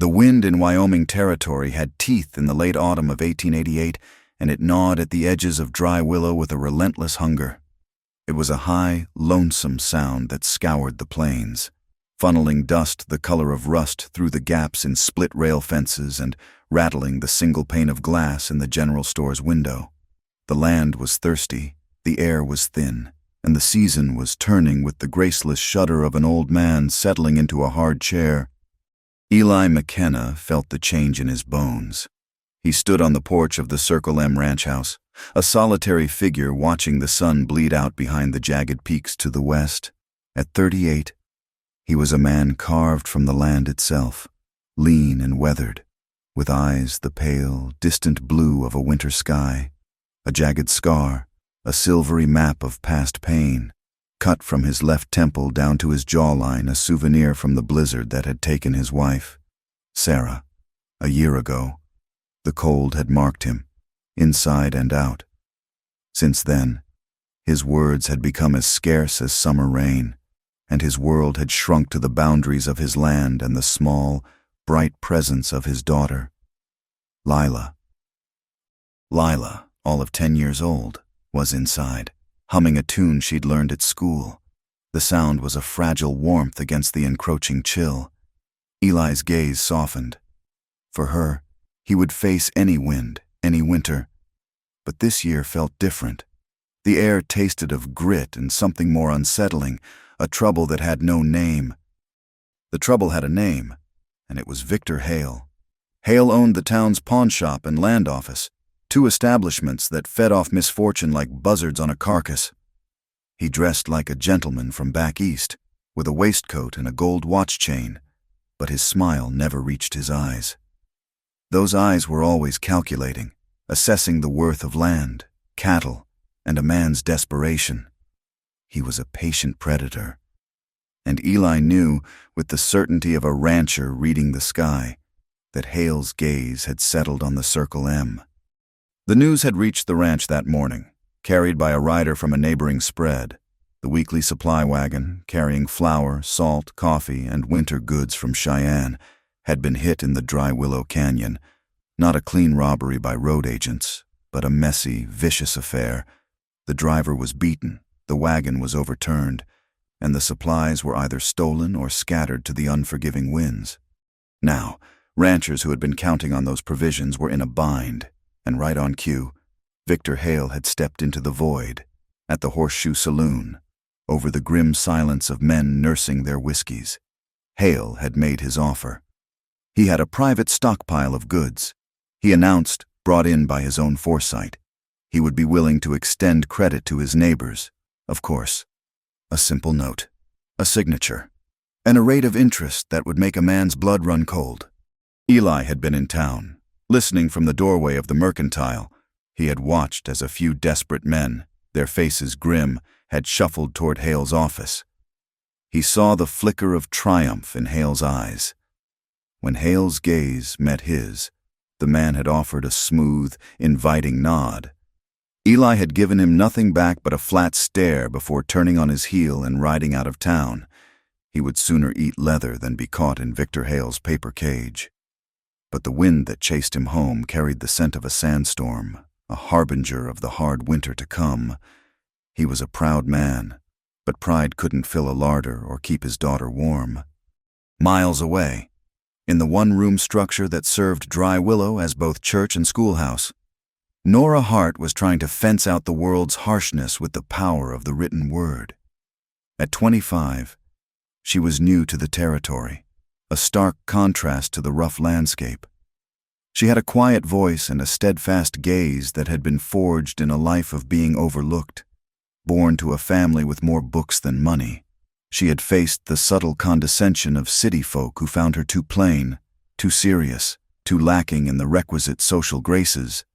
The wind in Wyoming Territory had teeth in the late autumn of 1888, and it gnawed at the edges of Dry Willow with a relentless hunger. It was a high, lonesome sound that scoured the plains, funneling dust the color of rust through the gaps in split rail fences and rattling the single pane of glass in the general store's window. The land was thirsty, the air was thin, and the season was turning with the graceless shudder of an old man settling into a hard chair. Eli McKenna felt the change in his bones. He stood on the porch of the Circle M ranch house, a solitary figure watching the sun bleed out behind the jagged peaks to the west. At 38, he was a man carved from the land itself, lean and weathered, with eyes the pale, distant blue of a winter sky, a jagged scar, a silvery map of past pain, cut from his left temple down to his jawline, a souvenir from the blizzard that had taken his wife, Sarah, a year ago. The cold had marked him, inside and out. Since then, his words had become as scarce as summer rain, and his world had shrunk to the boundaries of his land and the small, bright presence of his daughter, Lila. Lila, all of 10 years old, was inside, humming a tune she'd learned at school. The sound was a fragile warmth against the encroaching chill. Eli's gaze softened. For her, he would face any wind, any winter. But this year felt different. The air tasted of grit and something more unsettling, a trouble that had no name. The trouble had a name, and it was Victor Hale. Hale owned the town's pawn shop and land office, 2 establishments that fed off misfortune like buzzards on a carcass. He dressed like a gentleman from back east, with a waistcoat and a gold watch chain, but his smile never reached his eyes. Those eyes were always calculating, assessing the worth of land, cattle, and a man's desperation. He was a patient predator. And Eli knew, with the certainty of a rancher reading the sky, that Hale's gaze had settled on the Circle M. The news had reached the ranch that morning, carried by a rider from a neighboring spread. The weekly supply wagon, carrying flour, salt, coffee, and winter goods from Cheyenne, had been hit in the Dry Willow Canyon. Not a clean robbery by road agents, but a messy, vicious affair. The driver was beaten, the wagon was overturned, and the supplies were either stolen or scattered to the unforgiving winds. Now, ranchers who had been counting on those provisions were in a bind, and right on cue, Victor Hale had stepped into the void, at the Horseshoe Saloon, over the grim silence of men nursing their whiskeys. Hale had made his offer. He had a private stockpile of goods. He announced, brought in by his own foresight. He would be willing to extend credit to his neighbors, of course. A simple note, a signature, and a rate of interest that would make a man's blood run cold. Eli had been in town, listening from the doorway of the mercantile. He had watched as a few desperate men, their faces grim, had shuffled toward Hale's office. He saw the flicker of triumph in Hale's eyes. When Hale's gaze met his, the man had offered a smooth, inviting nod. Eli had given him nothing back but a flat stare before turning on his heel and riding out of town. He would sooner eat leather than be caught in Victor Hale's paper cage. But the wind that chased him home carried the scent of a sandstorm, a harbinger of the hard winter to come. He was a proud man, but pride couldn't fill a larder or keep his daughter warm. Miles away, in the one-room structure that served Dry Willow as both church and schoolhouse, Nora Hart was trying to fence out the world's harshness with the power of the written word. At 25, she was new to the territory, a stark contrast to the rough landscape. She had a quiet voice and a steadfast gaze that had been forged in a life of being overlooked. Born to a family with more books than money, she had faced the subtle condescension of city folk who found her too plain, too serious, too lacking in the requisite social graces.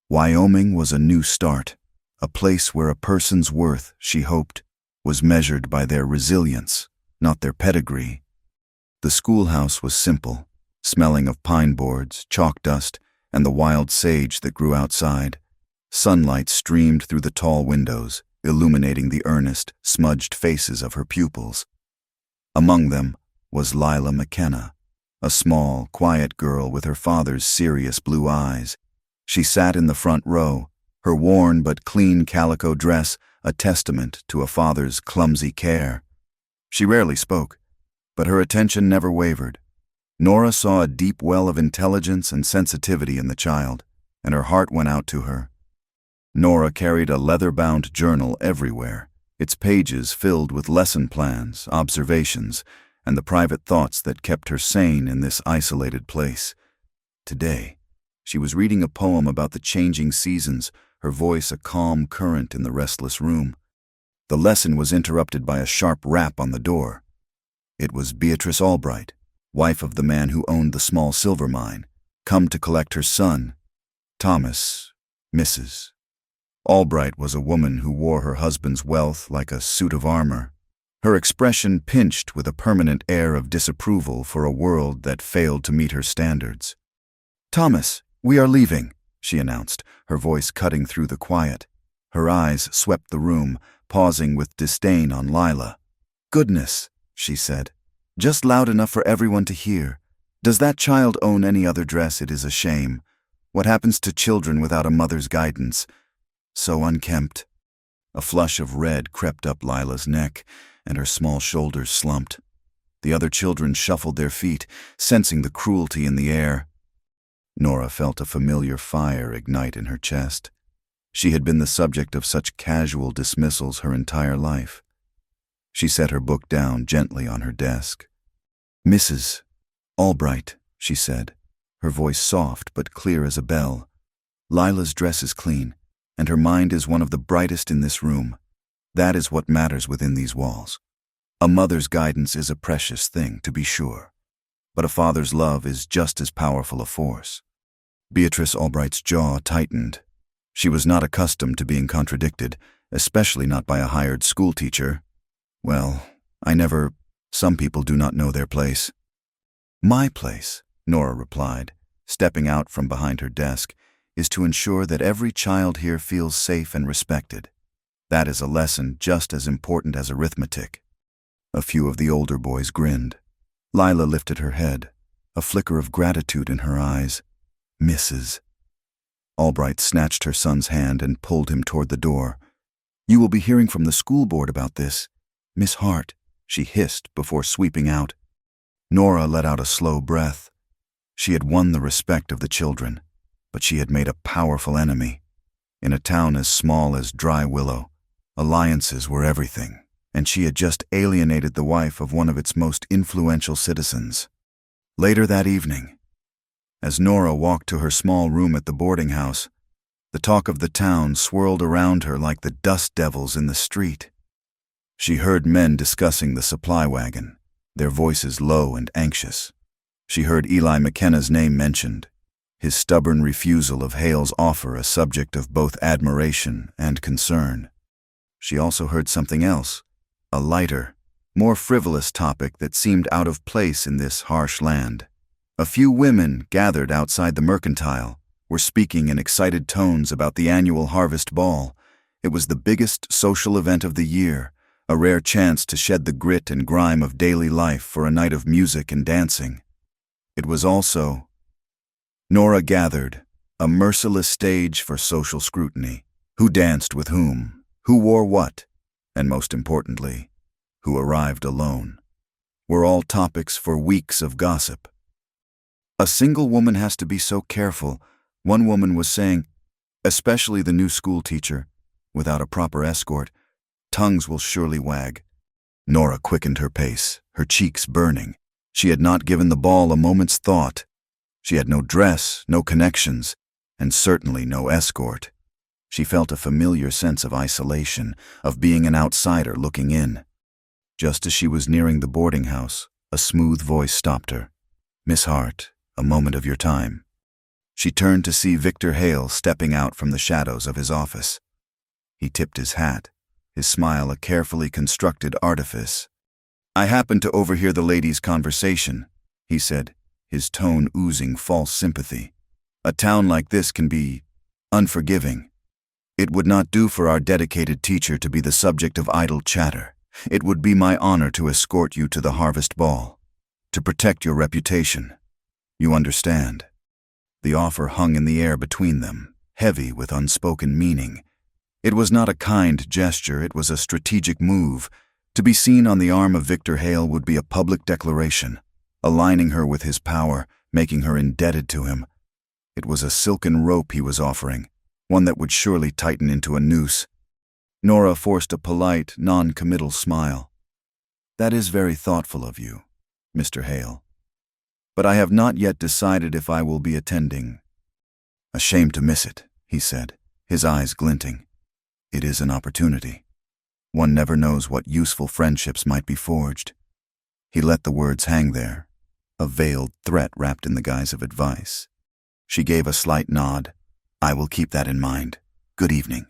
Wyoming was a new start, a place where a person's worth, she hoped, was measured by their resilience, not their pedigree. The schoolhouse was simple, smelling of pine boards, chalk dust, and the wild sage that grew outside. Sunlight streamed through the tall windows, illuminating the earnest, smudged faces of her pupils. Among them was Lila McKenna, a small, quiet girl with her father's serious blue eyes. She sat in the front row, her worn but clean calico dress a testament to a father's clumsy care. She rarely spoke, but her attention never wavered. Nora saw a deep well of intelligence and sensitivity in the child, and her heart went out to her. Nora carried a leather-bound journal everywhere, its pages filled with lesson plans, observations, and the private thoughts that kept her sane in this isolated place. Today, she was reading a poem about the changing seasons, her voice a calm current in the restless room. The lesson was interrupted by a sharp rap on the door. It was Beatrice Albright, wife of the man who owned the small silver mine, come to collect her son, Thomas, Mrs. Albright was a woman who wore her husband's wealth like a suit of armor, her expression pinched with a permanent air of disapproval for a world that failed to meet her standards. "Thomas, we are leaving," she announced, her voice cutting through the quiet. Her eyes swept the room, pausing with disdain on Lila. "Goodness," she said, "just loud enough for everyone to hear. Does that child own any other dress? It is a shame. What happens to children without a mother's guidance? So unkempt." A flush of red crept up Lila's neck, and her small shoulders slumped. The other children shuffled their feet, sensing the cruelty in the air. Nora felt a familiar fire ignite in her chest. She had been the subject of such casual dismissals her entire life. She set her book down gently on her desk. "Mrs. Albright," she said, her voice soft but clear as a bell. "Lila's dress is clean, and her mind is one of the brightest in this room. That is what matters within these walls. A mother's guidance is a precious thing, to be sure, but a father's love is just as powerful a force." Beatrice Albright's jaw tightened. She was not accustomed to being contradicted, especially not by a hired schoolteacher. "Well, some people do not know their place." "My place," Nora replied, stepping out from behind her desk, "is to ensure that every child here feels safe and respected. That is a lesson just as important as arithmetic." A few of the older boys grinned. Lila lifted her head, a flicker of gratitude in her eyes. "Mrs." Albright snatched her son's hand and pulled him toward the door. "You will be hearing from the school board about this. Miss Hart," she hissed before sweeping out. Nora let out a slow breath. She had won the respect of the children, but she had made a powerful enemy. In a town as small as Dry Willow, alliances were everything, and she had just alienated the wife of one of its most influential citizens. Later that evening, as Nora walked to her small room at the boarding house, the talk of the town swirled around her like the dust devils in the street. She heard men discussing the supply wagon, their voices low and anxious. She heard Eli McKenna's name mentioned, his stubborn refusal of Hale's offer a subject of both admiration and concern. She also heard something else, a lighter, more frivolous topic that seemed out of place in this harsh land. A few women gathered outside the mercantile were speaking in excited tones about the annual harvest ball. It was the biggest social event of the year, a rare chance to shed the grit and grime of daily life for a night of music and dancing. It was also, Nora gathered, a merciless stage for social scrutiny. Who danced with whom, who wore what, and most importantly, who arrived alone, were all topics for weeks of gossip. "A single woman has to be so careful," one woman was saying, "especially the new school teacher. Without a proper escort, tongues will surely wag." Nora quickened her pace, her cheeks burning. She had not given the ball a moment's thought. She had no dress, no connections, and certainly no escort. She felt a familiar sense of isolation, of being an outsider looking in. Just as she was nearing the boarding house, a smooth voice stopped her. "Miss Hart, a moment of your time." She turned to see Victor Hale stepping out from the shadows of his office. He tipped his hat, his smile a carefully constructed artifice. "I happened to overhear the ladies' conversation," he said, his tone oozing false sympathy. "A town like this can be unforgiving. It would not do for our dedicated teacher to be the subject of idle chatter. It would be my honor to escort you to the harvest ball. to protect your reputation. You understand." The offer hung in the air between them, heavy with unspoken meaning. It was not a kind gesture, it was a strategic move. To be seen on the arm of Victor Hale would be a public declaration, aligning her with his power, making her indebted to him. It was a silken rope he was offering, one that would surely tighten into a noose. Nora forced a polite, non-committal smile. "That is very thoughtful of you, Mr. Hale. But I have not yet decided if I will be attending." "Ashamed to miss it," he said, his eyes glinting. "It is an opportunity. One never knows what useful friendships might be forged." He let the words hang there, a veiled threat wrapped in the guise of advice. She gave a slight nod. "I will keep that in mind. Good evening."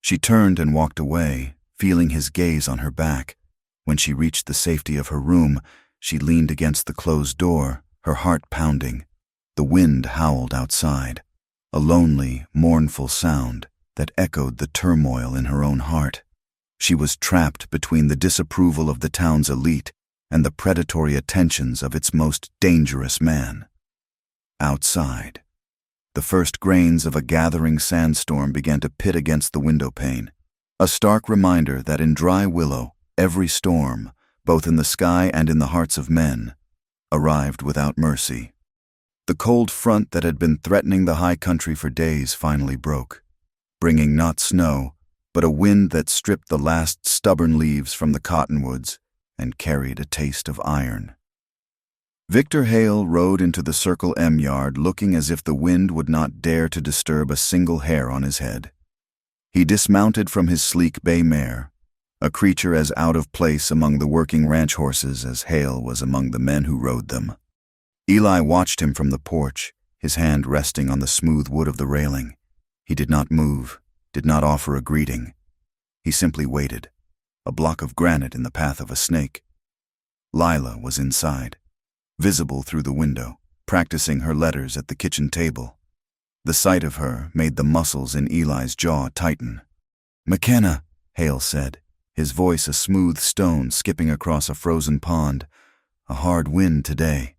She turned and walked away, feeling his gaze on her back. When she reached the safety of her room, she leaned against the closed door, her heart pounding. The wind howled outside, a lonely, mournful sound that echoed the turmoil in her own heart. She was trapped between the disapproval of the town's elite and the predatory attentions of its most dangerous man. Outside, the first grains of a gathering sandstorm began to pit against the windowpane, a stark reminder that in Dry Willow, every storm, both in the sky and in the hearts of men, arrived without mercy. The cold front that had been threatening the high country for days finally broke, bringing not snow, but a wind that stripped the last stubborn leaves from the cottonwoods and carried a taste of iron. Victor Hale rode into the Circle M yard looking as if the wind would not dare to disturb a single hair on his head. He dismounted from his sleek bay mare, a creature as out of place among the working ranch horses as Hale was among the men who rode them. Eli watched him from the porch, his hand resting on the smooth wood of the railing. He did not move, did not offer a greeting. He simply waited, a block of granite in the path of a snake. Lila was inside, visible through the window, practicing her letters at the kitchen table. The sight of her made the muscles in Eli's jaw tighten. "McKenna," Hale said, his voice a smooth stone skipping across a frozen pond. "A hard wind today.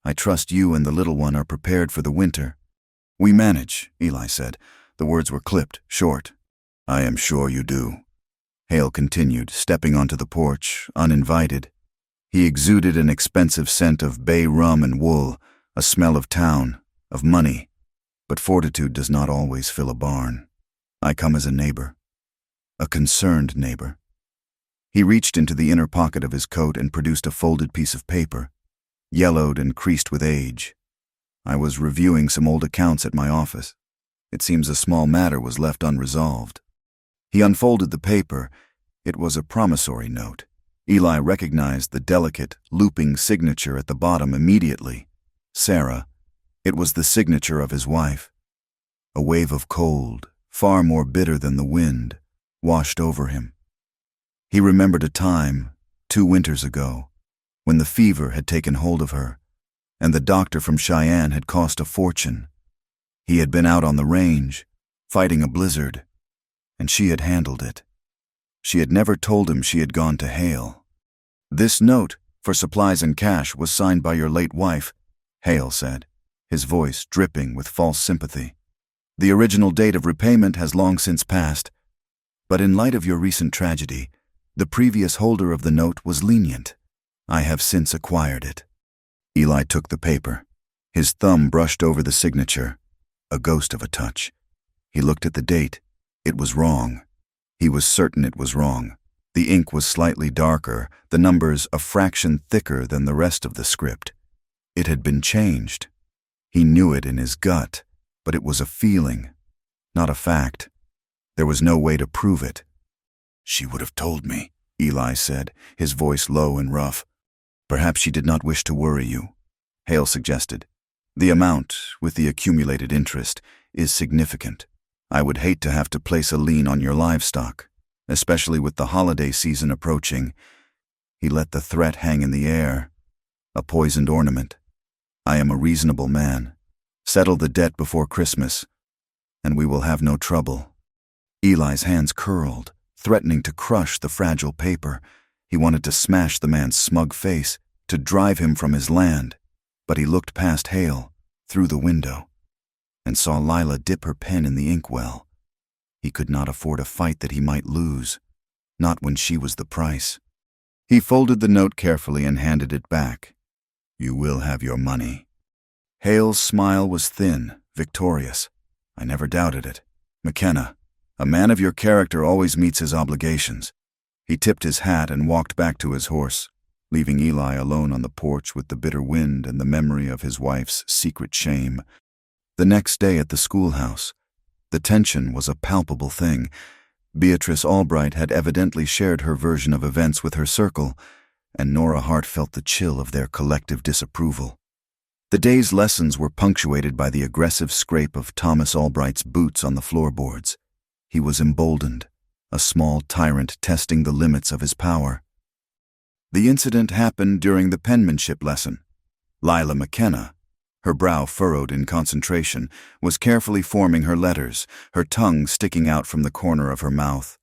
I trust you and the little one are prepared for the winter." "We manage," Eli said. The words were clipped, short. "I am sure you do," Hale continued, stepping onto the porch, uninvited. He exuded an expensive scent of bay rum and wool, a smell of town, of money. But fortitude does not always fill a barn. "I come as a neighbor. A concerned neighbor." He reached into the inner pocket of his coat and produced a folded piece of paper, yellowed and creased with age. "I was reviewing some old accounts at my office. It seems a small matter was left unresolved." He unfolded the paper. It was a promissory note. Eli recognized the delicate, looping signature at the bottom immediately. Sarah. It was the signature of his wife. A wave of cold, far more bitter than the wind, washed over him. He remembered a time, 2 winters ago, when the fever had taken hold of her, and the doctor from Cheyenne had cost a fortune. He had been out on the range, fighting a blizzard, and she had handled it. She had never told him she had gone to Hale. "This note, for supplies and cash, was signed by your late wife," Hale said, his voice dripping with false sympathy. "The original date of repayment has long since passed, but in light of your recent tragedy, the previous holder of the note was lenient. I have since acquired it." Eli took the paper. His thumb brushed over the signature, a ghost of a touch. He looked at the date. It was wrong. He was certain it was wrong. The ink was slightly darker, the numbers a fraction thicker than the rest of the script. It had been changed. He knew it in his gut, but it was a feeling, not a fact. There was no way to prove it. "She would have told me," Eli said, his voice low and rough. "Perhaps she did not wish to worry you," Hale suggested. "The amount, with the accumulated interest, is significant. I would hate to have to place a lien on your livestock, especially with the holiday season approaching." He let the threat hang in the air, a poisoned ornament. "I am a reasonable man. Settle the debt before Christmas, and we will have no trouble." Eli's hands curled, threatening to crush the fragile paper. He wanted to smash the man's smug face, to drive him from his land, but he looked past Hale, through the window, and saw Lila dip her pen in the inkwell. He could not afford a fight that he might lose, not when she was the price. He folded the note carefully and handed it back. "You will have your money." Hale's smile was thin, victorious. "I never doubted it. McKenna, a man of your character always meets his obligations." He tipped his hat and walked back to his horse, leaving Eli alone on the porch with the bitter wind and the memory of his wife's secret shame. The next day at the schoolhouse, the tension was a palpable thing. Beatrice Albright had evidently shared her version of events with her circle, and Nora Hart felt the chill of their collective disapproval. The day's lessons were punctuated by the aggressive scrape of Thomas Albright's boots on the floorboards. He was emboldened, a small tyrant testing the limits of his power. The incident happened during the penmanship lesson. Lila McKenna, her brow furrowed in concentration, was carefully forming her letters, her tongue sticking out from the corner of her mouth.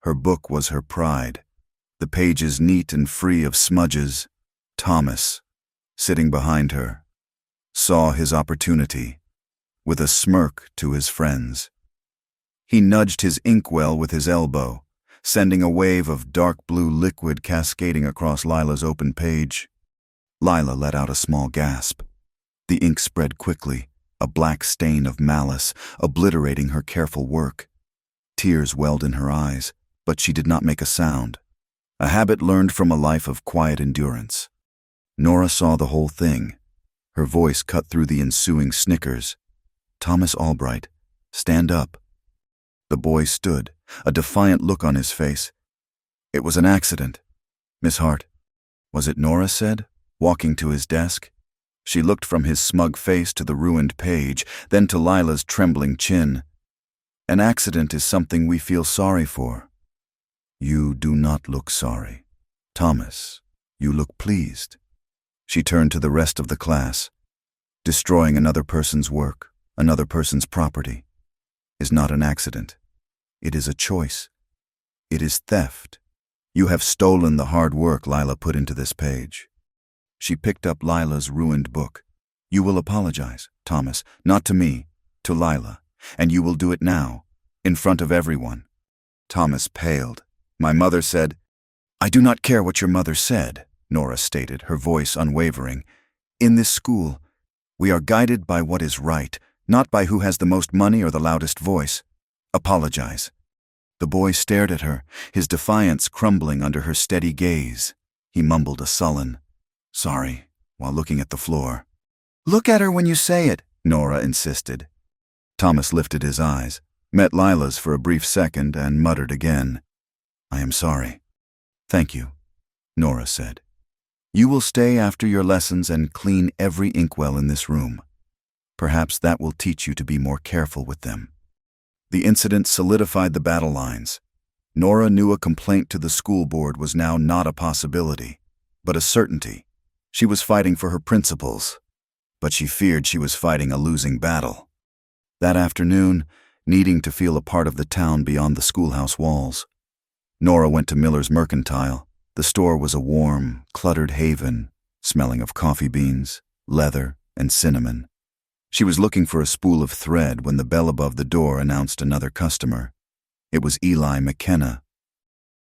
Her book was her pride, the pages neat and free of smudges. Thomas, sitting behind her, saw his opportunity, with a smirk to his friends. He nudged his inkwell with his elbow, sending a wave of dark blue liquid cascading across Lila's open page. Lila let out a small gasp. The ink spread quickly, a black stain of malice, obliterating her careful work. Tears welled in her eyes, but she did not make a sound, a habit learned from a life of quiet endurance. Nora saw the whole thing. Her voice cut through the ensuing snickers. "Thomas Albright, stand up." The boy stood, a defiant look on his face. "It was an accident, Miss Hart." "Was it?" Nora said, walking to his desk. She looked from his smug face to the ruined page, then to Lila's trembling chin. "An accident is something we feel sorry for." "You do not look sorry. Thomas, you look pleased." She turned to the rest of the class. "Destroying another person's work, another person's property, is not an accident. It is a choice. It is theft. You have stolen the hard work Lila put into this page." She picked up Lila's ruined book. "You will apologize, Thomas, not to me, to Lila, and you will do it now, in front of everyone." Thomas paled. "My mother said—" "I do not care what your mother said," Nora stated, her voice unwavering. "In this school, we are guided by what is right, not by who has the most money or the loudest voice. Apologize." The boy stared at her, his defiance crumbling under her steady gaze. He mumbled a sullen "Sorry," while looking at the floor. "Look at her when you say it," Nora insisted. Thomas lifted his eyes, met Lila's for a brief second, and muttered again. "I am sorry." "Thank you," Nora said. "You will stay after your lessons and clean every inkwell in this room. Perhaps that will teach you to be more careful with them." The incident solidified the battle lines. Nora knew a complaint to the school board was now not a possibility, but a certainty. She was fighting for her principles, but she feared she was fighting a losing battle. That afternoon, needing to feel a part of the town beyond the schoolhouse walls, Nora went to Miller's Mercantile. The store was a warm, cluttered haven, smelling of coffee beans, leather, and cinnamon. She was looking for a spool of thread when the bell above the door announced another customer. It was Eli McKenna.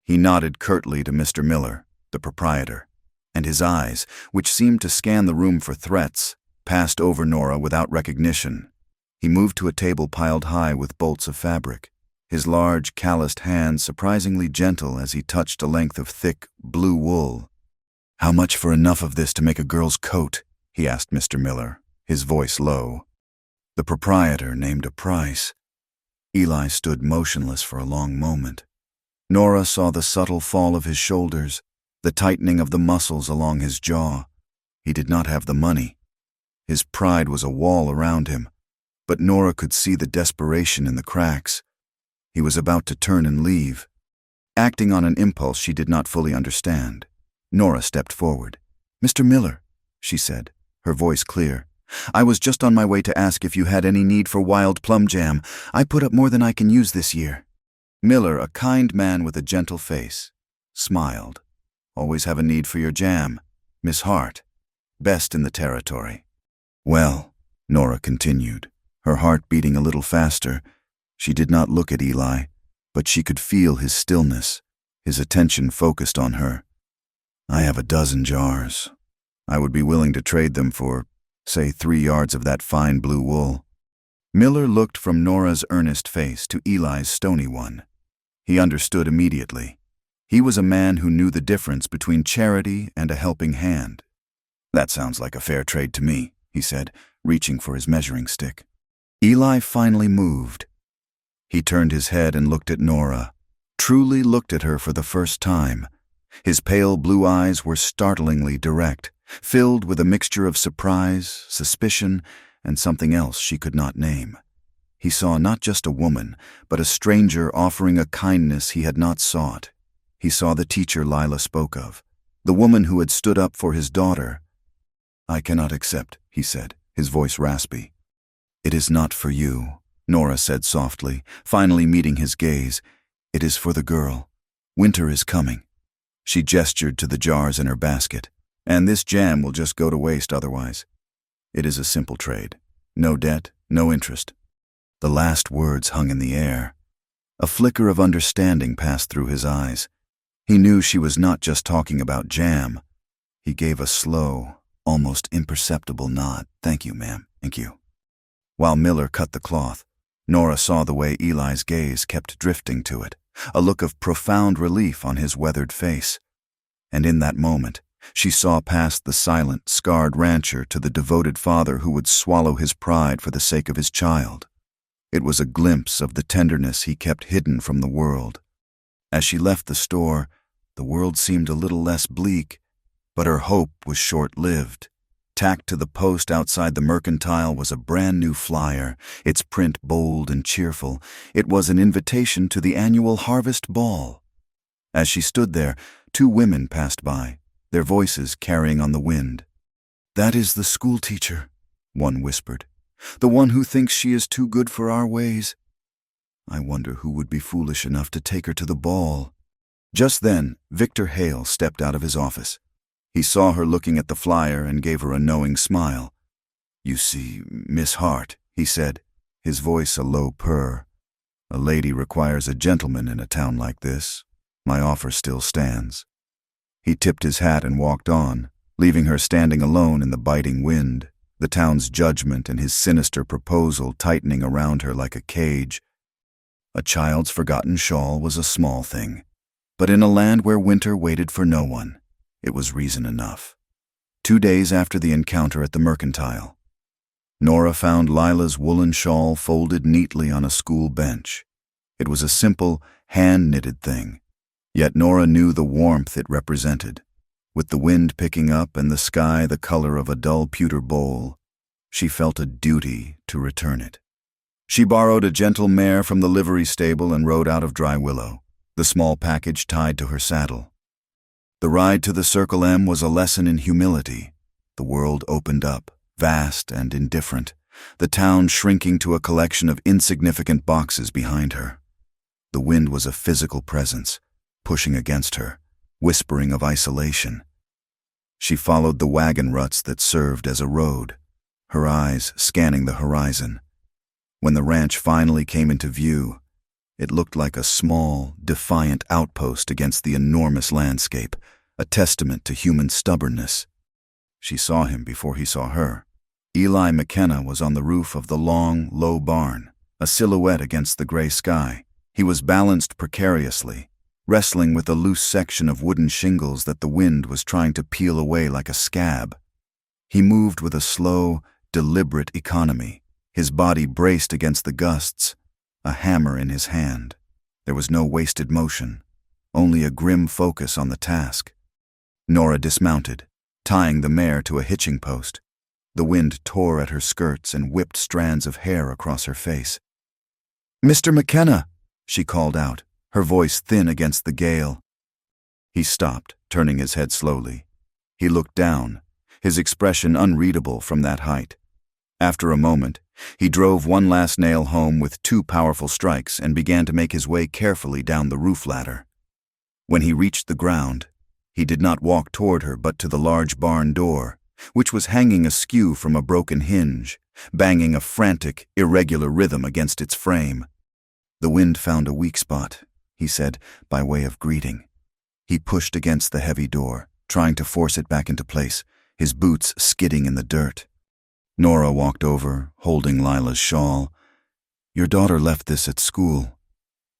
He nodded curtly to Mr. Miller, the proprietor, and his eyes, which seemed to scan the room for threats, passed over Nora without recognition. He moved to a table piled high with bolts of fabric, his large, calloused hands surprisingly gentle as he touched a length of thick, blue wool. "How much for enough of this to make a girl's coat?" he asked Mr. Miller, his voice low. The proprietor named a price. Eli stood motionless for a long moment. Nora saw the subtle fall of his shoulders, the tightening of the muscles along his jaw. He did not have the money. His pride was a wall around him, but Nora could see the desperation in the cracks. He was about to turn and leave. Acting on an impulse she did not fully understand, Nora stepped forward. "Mr. Miller," she said, her voice clear, "I was just on my way to ask if you had any need for wild plum jam. I put up more than I can use this year." Miller, a kind man with a gentle face, smiled. "Always have a need for your jam," Miss Hart, best in the territory." "Well," Nora continued, her heart beating a little faster. She did not look at Eli, but she could feel his stillness, his attention focused on her. "I have a dozen jars. I would be willing to trade them for, say, 3 yards of that fine blue wool." Miller looked from Nora's earnest face to Eli's stony one. He understood immediately. He was a man who knew the difference between charity and a helping hand. "That sounds like a fair trade to me," he said, reaching for his measuring stick. Eli finally moved. He turned his head and looked at Nora, truly looked at her for the first time. His pale blue eyes were startlingly direct, filled with a mixture of surprise, suspicion, and something else she could not name. He saw not just a woman, but a stranger offering a kindness he had not sought. He saw the teacher Lila spoke of, the woman who had stood up for his daughter. "I cannot accept," he said, his voice raspy. "It is not for you," Nora said softly, finally meeting his gaze. "It is for the girl. Winter is coming." She gestured to the jars in her basket. "And this jam will just go to waste otherwise. It is a simple trade. No debt, no interest." The last words hung in the air. A flicker of understanding passed through his eyes. He knew she was not just talking about jam. He gave a slow, almost imperceptible nod. "Thank you, ma'am. Thank you." While Miller cut the cloth, Nora saw the way Eli's gaze kept drifting to it, a look of profound relief on his weathered face. And in that moment, she saw past the silent, scarred rancher to the devoted father who would swallow his pride for the sake of his child. It was a glimpse of the tenderness he kept hidden from the world. As she left the store, the world seemed a little less bleak, but her hope was short-lived. Tacked to the post outside the mercantile was a brand-new flyer, its print bold and cheerful. It was an invitation to the annual harvest ball. As she stood there, 2 women passed by, their voices carrying on the wind. "That is the schoolteacher," one whispered. "The one who thinks she is too good for our ways. I wonder who would be foolish enough to take her to the ball." Just then, Victor Hale stepped out of his office. He saw her looking at the flyer and gave her a knowing smile. "You see, Miss Hart," he said, his voice a low purr. "A lady requires a gentleman in a town like this. My offer still stands." He tipped his hat and walked on, leaving her standing alone in the biting wind, the town's judgment and his sinister proposal tightening around her like a cage. A child's forgotten shawl was a small thing, but in a land where winter waited for no one, it was reason enough. 2 days after the encounter at the mercantile, Nora found Lila's woolen shawl folded neatly on a school bench. It was a simple, hand-knitted thing, yet Nora knew the warmth it represented. With the wind picking up and the sky the color of a dull pewter bowl, she felt a duty to return it. She borrowed a gentle mare from the livery stable and rode out of Dry Willow, the small package tied to her saddle. The ride to the Circle M was a lesson in humility. The world opened up, vast and indifferent, the town shrinking to a collection of insignificant boxes behind her. The wind was a physical presence, pushing against her, whispering of isolation. She followed the wagon ruts that served as a road, her eyes scanning the horizon. When the ranch finally came into view, it looked like a small, defiant outpost against the enormous landscape, a testament to human stubbornness. She saw him before he saw her. Eli McKenna was on the roof of the long, low barn, a silhouette against the gray sky. He was balanced precariously, wrestling with a loose section of wooden shingles that the wind was trying to peel away like a scab. He moved with a slow, deliberate economy, his body braced against the gusts, a hammer in his hand. There was no wasted motion, only a grim focus on the task. Nora dismounted, tying the mare to a hitching post. The wind tore at her skirts and whipped strands of hair across her face. "Mr. McKenna," she called out, her voice thin against the gale. He stopped, turning his head slowly. He looked down, his expression unreadable from that height. After a moment, he drove one last nail home with 2 powerful strikes and began to make his way carefully down the roof ladder. When he reached the ground, He did not walk toward her but to the large barn door, which was hanging askew from a broken hinge, banging a frantic, irregular rhythm against its frame. "The wind found a weak spot," he said, by way of greeting. He pushed against the heavy door, trying to force it back into place, his boots skidding in the dirt. Nora walked over, holding Lila's shawl. "Your daughter left this at school.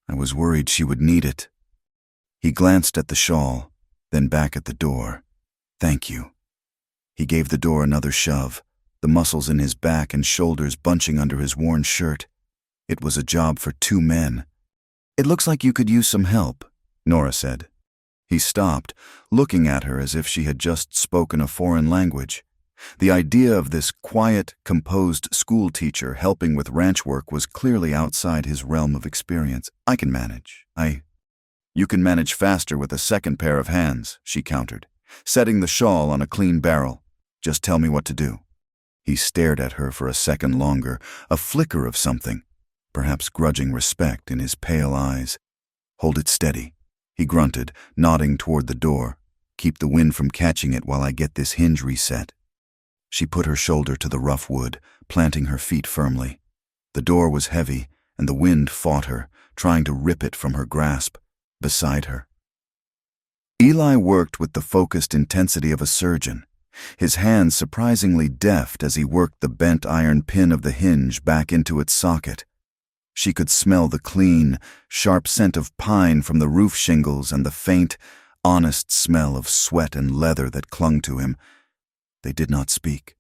I was worried she would need it." He glanced at the shawl, then back at the door. "Thank you." He gave the door another shove, the muscles in his back and shoulders bunching under his worn shirt. It was a job for 2 men. "It looks like you could use some help," Nora said. He stopped, looking at her as if she had just spoken a foreign language. The idea of this quiet, composed schoolteacher helping with ranch work was clearly outside his realm of experience. "I can manage. You can manage faster with a second pair of hands," she countered, setting the shawl on a clean barrel. "Just tell me what to do." He stared at her for a second longer, a flicker of something, perhaps grudging respect in his pale eyes. "Hold it steady," he grunted, nodding toward the door. "Keep the wind from catching it while I get this hinge reset." She put her shoulder to the rough wood, planting her feet firmly. The door was heavy, and the wind fought her, trying to rip it from her grasp, beside her. Eli worked with the focused intensity of a surgeon, his hands surprisingly deft as he worked the bent iron pin of the hinge back into its socket. She could smell the clean, sharp scent of pine from the roof shingles and the faint, honest smell of sweat and leather that clung to him. They did not speak.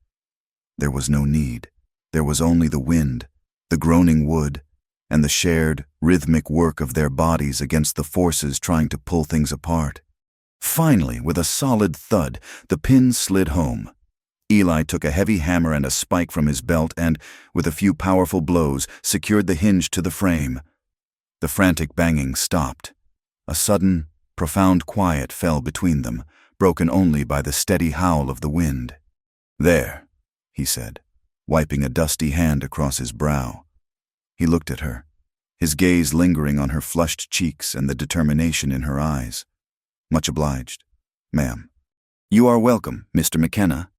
There was no need. There was only the wind, the groaning wood, and the shared, rhythmic work of their bodies against the forces trying to pull things apart. Finally, with a solid thud, the pin slid home. Eli took a heavy hammer and a spike from his belt and, with a few powerful blows, secured the hinge to the frame. The frantic banging stopped. A sudden, profound quiet fell between them, broken only by the steady howl of the wind. "There," he said, wiping a dusty hand across his brow. He looked at her, his gaze lingering on her flushed cheeks and the determination in her eyes. "Much obliged, ma'am." "You are welcome, Mr. McKenna."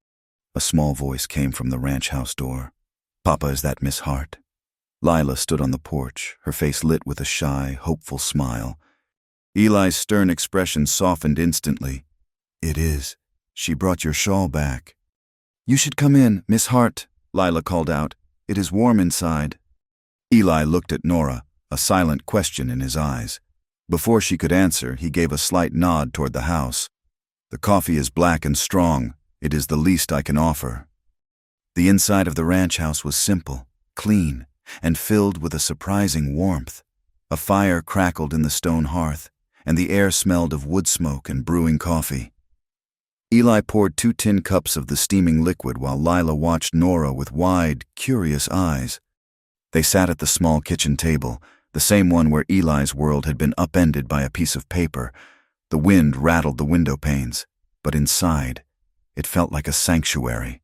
A small voice came from the ranch house door. "Papa, is that Miss Hart?" Lila stood on the porch, her face lit with a shy, hopeful smile. Eli's stern expression softened instantly. "It is. She brought your shawl back." "You should come in, Miss Hart," Lila called out. "It is warm inside." Eli looked at Nora, a silent question in his eyes. Before she could answer, he gave a slight nod toward the house. "The coffee is black and strong. It is the least I can offer." The inside of the ranch house was simple, clean, and filled with a surprising warmth. A fire crackled in the stone hearth, and the air smelled of wood smoke and brewing coffee. Eli poured 2 tin cups of the steaming liquid while Lila watched Nora with wide, curious eyes. They sat at the small kitchen table, the same one where Eli's world had been upended by a piece of paper. The wind rattled the window panes, but inside, it felt like a sanctuary.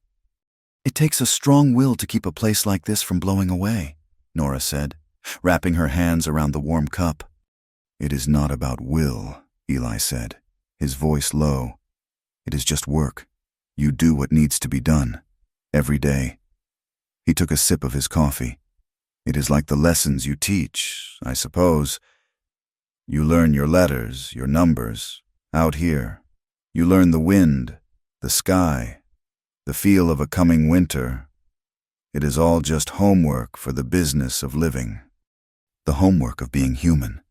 "It takes a strong will to keep a place like this from blowing away," Nora said, wrapping her hands around the warm cup. "It is not about will," Eli said, his voice low. "It is just work. You do what needs to be done, every day." He took a sip of his coffee. "It is like the lessons you teach, I suppose. You learn your letters, your numbers, out here. You learn the wind, the sky, the feel of a coming winter. It is all just homework for the business of living." "The homework of being human,"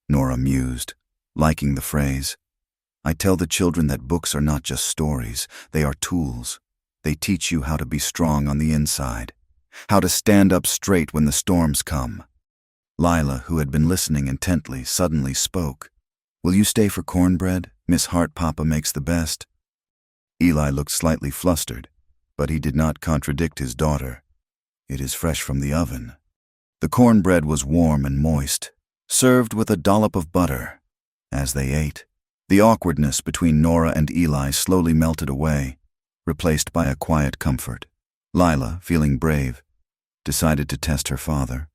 Nora mused, liking the phrase. "I tell the children that books are not just stories, they are tools. They teach you how to be strong on the inside, how to stand up straight when the storms come." Lila, who had been listening intently, suddenly spoke. "Will you stay for cornbread? Miss Hart Papa makes the best." Eli looked slightly flustered, but he did not contradict his daughter. "It is fresh from the oven." The cornbread was warm and moist, served with a dollop of butter. As they ate, the awkwardness between Nora and Eli slowly melted away, replaced by a quiet comfort. Lila, feeling brave, decided to test her father.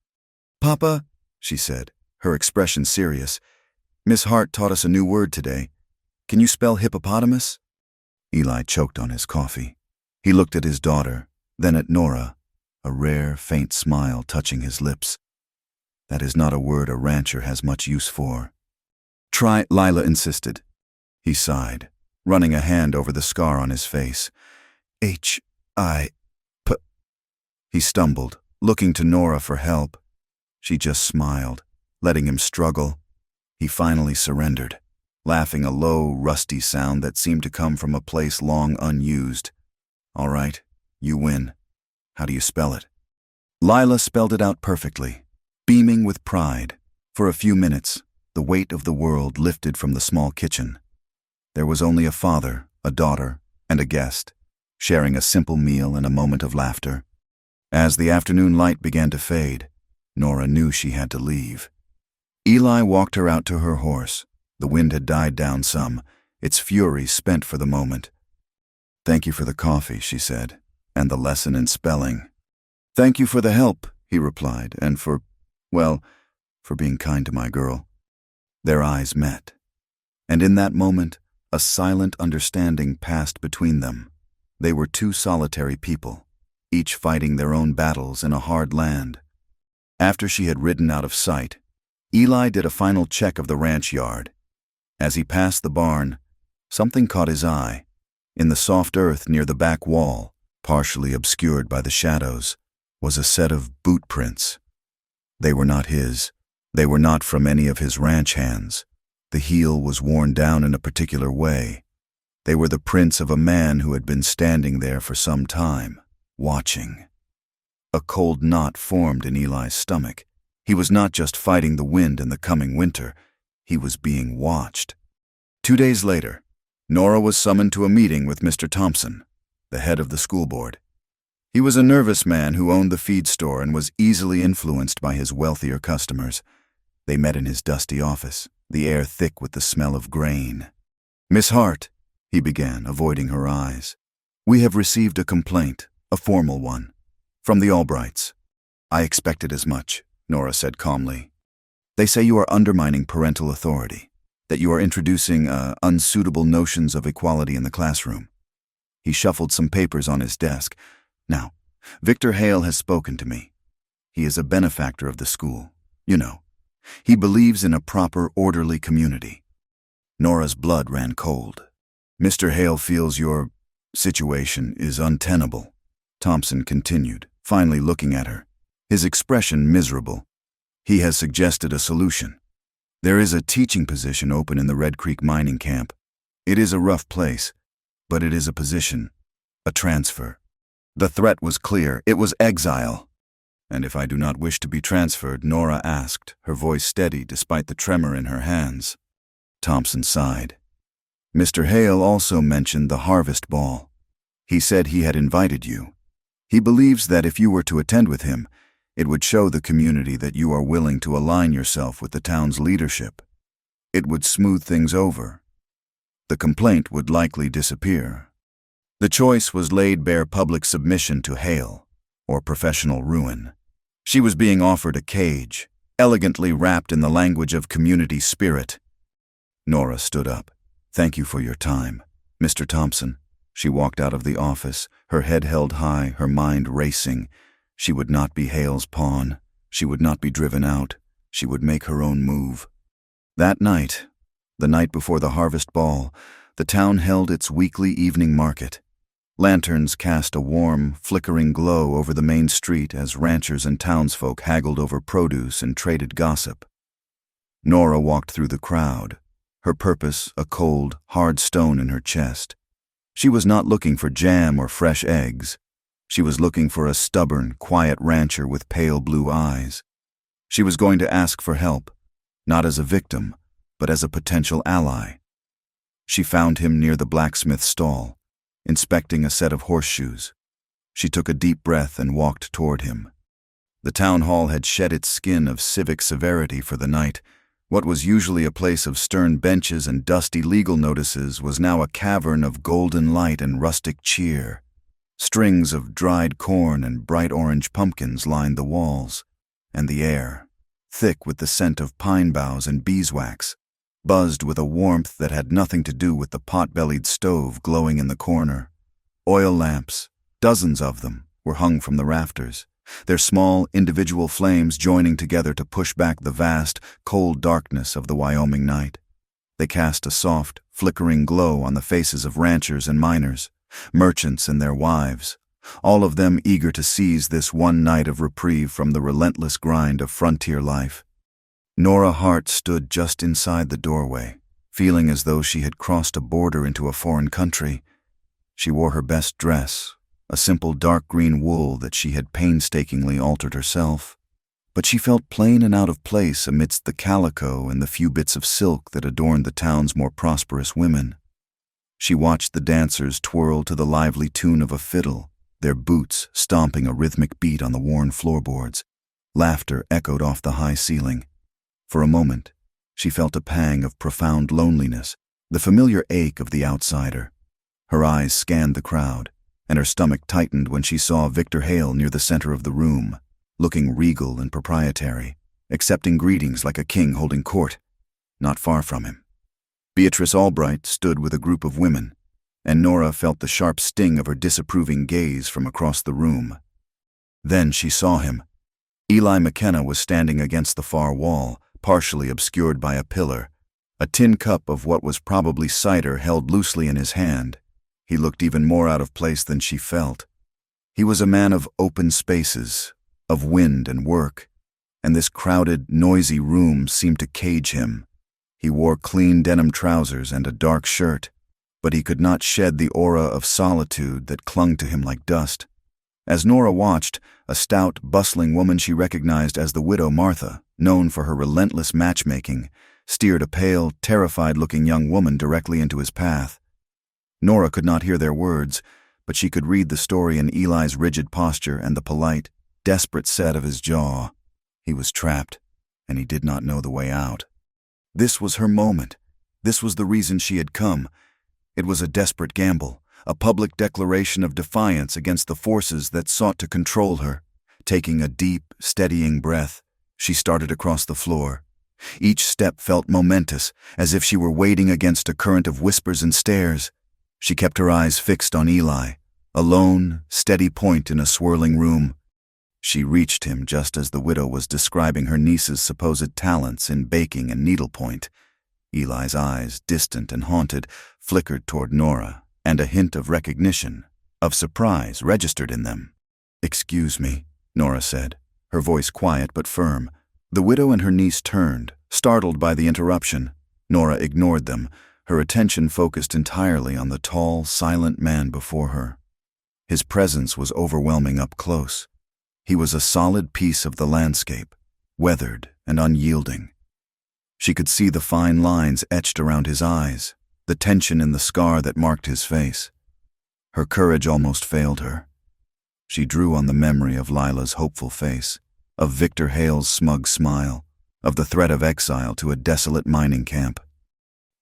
"Papa," she said, her expression serious, "Miss Hart taught us a new word today. Can you spell hippopotamus? Eli choked on his coffee. He looked at his daughter, then at Nora, a rare, faint smile touching his lips. That is not a word a rancher has much use for. Try, Lila insisted. He sighed, running a hand over the scar on his face. H-I-P. He stumbled, looking to Nora for help. She just smiled, letting him struggle. He finally surrendered, laughing a low, rusty sound that seemed to come from a place long unused. All right, you win. How do you spell it? Lila spelled it out perfectly, beaming with pride. For a few minutes, the weight of the world lifted from the small kitchen. There was only a father, a daughter, and a guest, sharing a simple meal and a moment of laughter. As the afternoon light began to fade, Nora knew she had to leave. Eli walked her out to her horse. The wind had died down some, its fury spent for the moment. Thank you for the coffee, she said, and the lesson in spelling. Thank you for the help, he replied, and for being kind to my girl. Their eyes met, and in that moment, a silent understanding passed between them. They were two solitary people, each fighting their own battles in a hard land. After she had ridden out of sight, Eli did a final check of the ranch yard. As he passed the barn, something caught his eye. In the soft earth near the back wall, partially obscured by the shadows, was a set of boot prints. They were not his. They were not from any of his ranch hands. The heel was worn down in a particular way. They were the prints of a man who had been standing there for some time, watching. A cold knot formed in Eli's stomach. He was not just fighting the wind and the coming winter. He was being watched. 2 days later, Nora was summoned to a meeting with Mr. Thompson, the head of the school board. He was a nervous man who owned the feed store and was easily influenced by his wealthier customers. They met in his dusty office, the air thick with the smell of grain. Miss Hart, he began, avoiding her eyes. We have received a complaint, a formal one, from the Albrights. I expected as much, Nora said calmly. They say you are undermining parental authority, that you are introducing unsuitable notions of equality in the classroom. He shuffled some papers on his desk. Now, Victor Hale has spoken to me. He is a benefactor of the school, you know. He believes in a proper, orderly community. Nora's blood ran cold. Mr. Hale feels your situation is untenable, Thompson continued, finally looking at her, his expression miserable. He has suggested a solution. There is a teaching position open in the Red Creek mining camp. It is a rough place, but it is a position, a transfer. The threat was clear. It was exile. And if I do not wish to be transferred, Nora asked, her voice steady despite the tremor in her hands. Thompson sighed. Mr. Hale also mentioned the harvest ball. He said he had invited you. He believes that if you were to attend with him, it would show the community that you are willing to align yourself with the town's leadership. It would smooth things over. The complaint would likely disappear. The choice was laid bare: public submission to Hale, or professional ruin. She was being offered a cage, elegantly wrapped in the language of community spirit. Nora stood up. Thank you for your time, Mr. Thompson. She walked out of the office, her head held high, her mind racing. She would not be Hale's pawn. She would not be driven out. She would make her own move. That night, the night before the harvest ball, the town held its weekly evening market. Lanterns cast a warm, flickering glow over the main street as ranchers and townsfolk haggled over produce and traded gossip. Nora walked through the crowd, her purpose a cold, hard stone in her chest. She was not looking for jam or fresh eggs. She was looking for a stubborn, quiet rancher with pale blue eyes. She was going to ask for help, not as a victim, but as a potential ally. She found him near the blacksmith's stall, inspecting a set of horseshoes. She took a deep breath and walked toward him. The town hall had shed its skin of civic severity for the night. What was usually a place of stern benches and dusty legal notices was now a cavern of golden light and rustic cheer. Strings of dried corn and bright orange pumpkins lined the walls, and the air, thick with the scent of pine boughs and beeswax, buzzed with a warmth that had nothing to do with the pot-bellied stove glowing in the corner. Oil lamps, dozens of them, were hung from the rafters, their small individual flames joining together to push back the vast, cold darkness of the Wyoming night. They cast a soft, flickering glow on the faces of ranchers and miners, merchants and their wives, all of them eager to seize this one night of reprieve from the relentless grind of frontier life. Nora Hart stood just inside the doorway, feeling as though she had crossed a border into a foreign country. She wore her best dress, a simple dark green wool that she had painstakingly altered herself, but she felt plain and out of place amidst the calico and the few bits of silk that adorned the town's more prosperous women. She watched the dancers twirl to the lively tune of a fiddle, their boots stomping a rhythmic beat on the worn floorboards. Laughter echoed off the high ceiling. For a moment, she felt a pang of profound loneliness, the familiar ache of the outsider. Her eyes scanned the crowd, and her stomach tightened when she saw Victor Hale near the center of the room, looking regal and proprietary, accepting greetings like a king holding court. Not far from him, Beatrice Albright stood with a group of women, and Nora felt the sharp sting of her disapproving gaze from across the room. Then she saw him. Eli McKenna was standing against the far wall, partially obscured by a pillar, a tin cup of what was probably cider held loosely in his hand. He looked even more out of place than she felt. He was a man of open spaces, of wind and work, and this crowded, noisy room seemed to cage him. He wore clean denim trousers and a dark shirt, but he could not shed the aura of solitude that clung to him like dust. As Nora watched, a stout, bustling woman she recognized as the widow Martha, known for her relentless matchmaking, steered a pale, terrified-looking young woman directly into his path. Nora could not hear their words, but she could read the story in Eli's rigid posture and the polite, desperate set of his jaw. He was trapped, and he did not know the way out. This was her moment. This was the reason she had come. It was a desperate gamble, a public declaration of defiance against the forces that sought to control her. Taking a deep, steadying breath, she started across the floor. Each step felt momentous, as if she were wading against a current of whispers and stares. She kept her eyes fixed on Eli, a lone, steady point in a swirling room. She reached him just as the widow was describing her niece's supposed talents in baking and needlepoint. Eli's eyes, distant and haunted, flickered toward Nora, and a hint of recognition, of surprise, registered in them. "Excuse me," Nora said, her voice quiet but firm. The widow and her niece turned, startled by the interruption. Nora ignored them, her attention focused entirely on the tall, silent man before her. His presence was overwhelming up close. He was a solid piece of the landscape, weathered and unyielding. She could see the fine lines etched around his eyes, the tension in the scar that marked his face. Her courage almost failed her. She drew on the memory of Lila's hopeful face, of Victor Hale's smug smile, of the threat of exile to a desolate mining camp.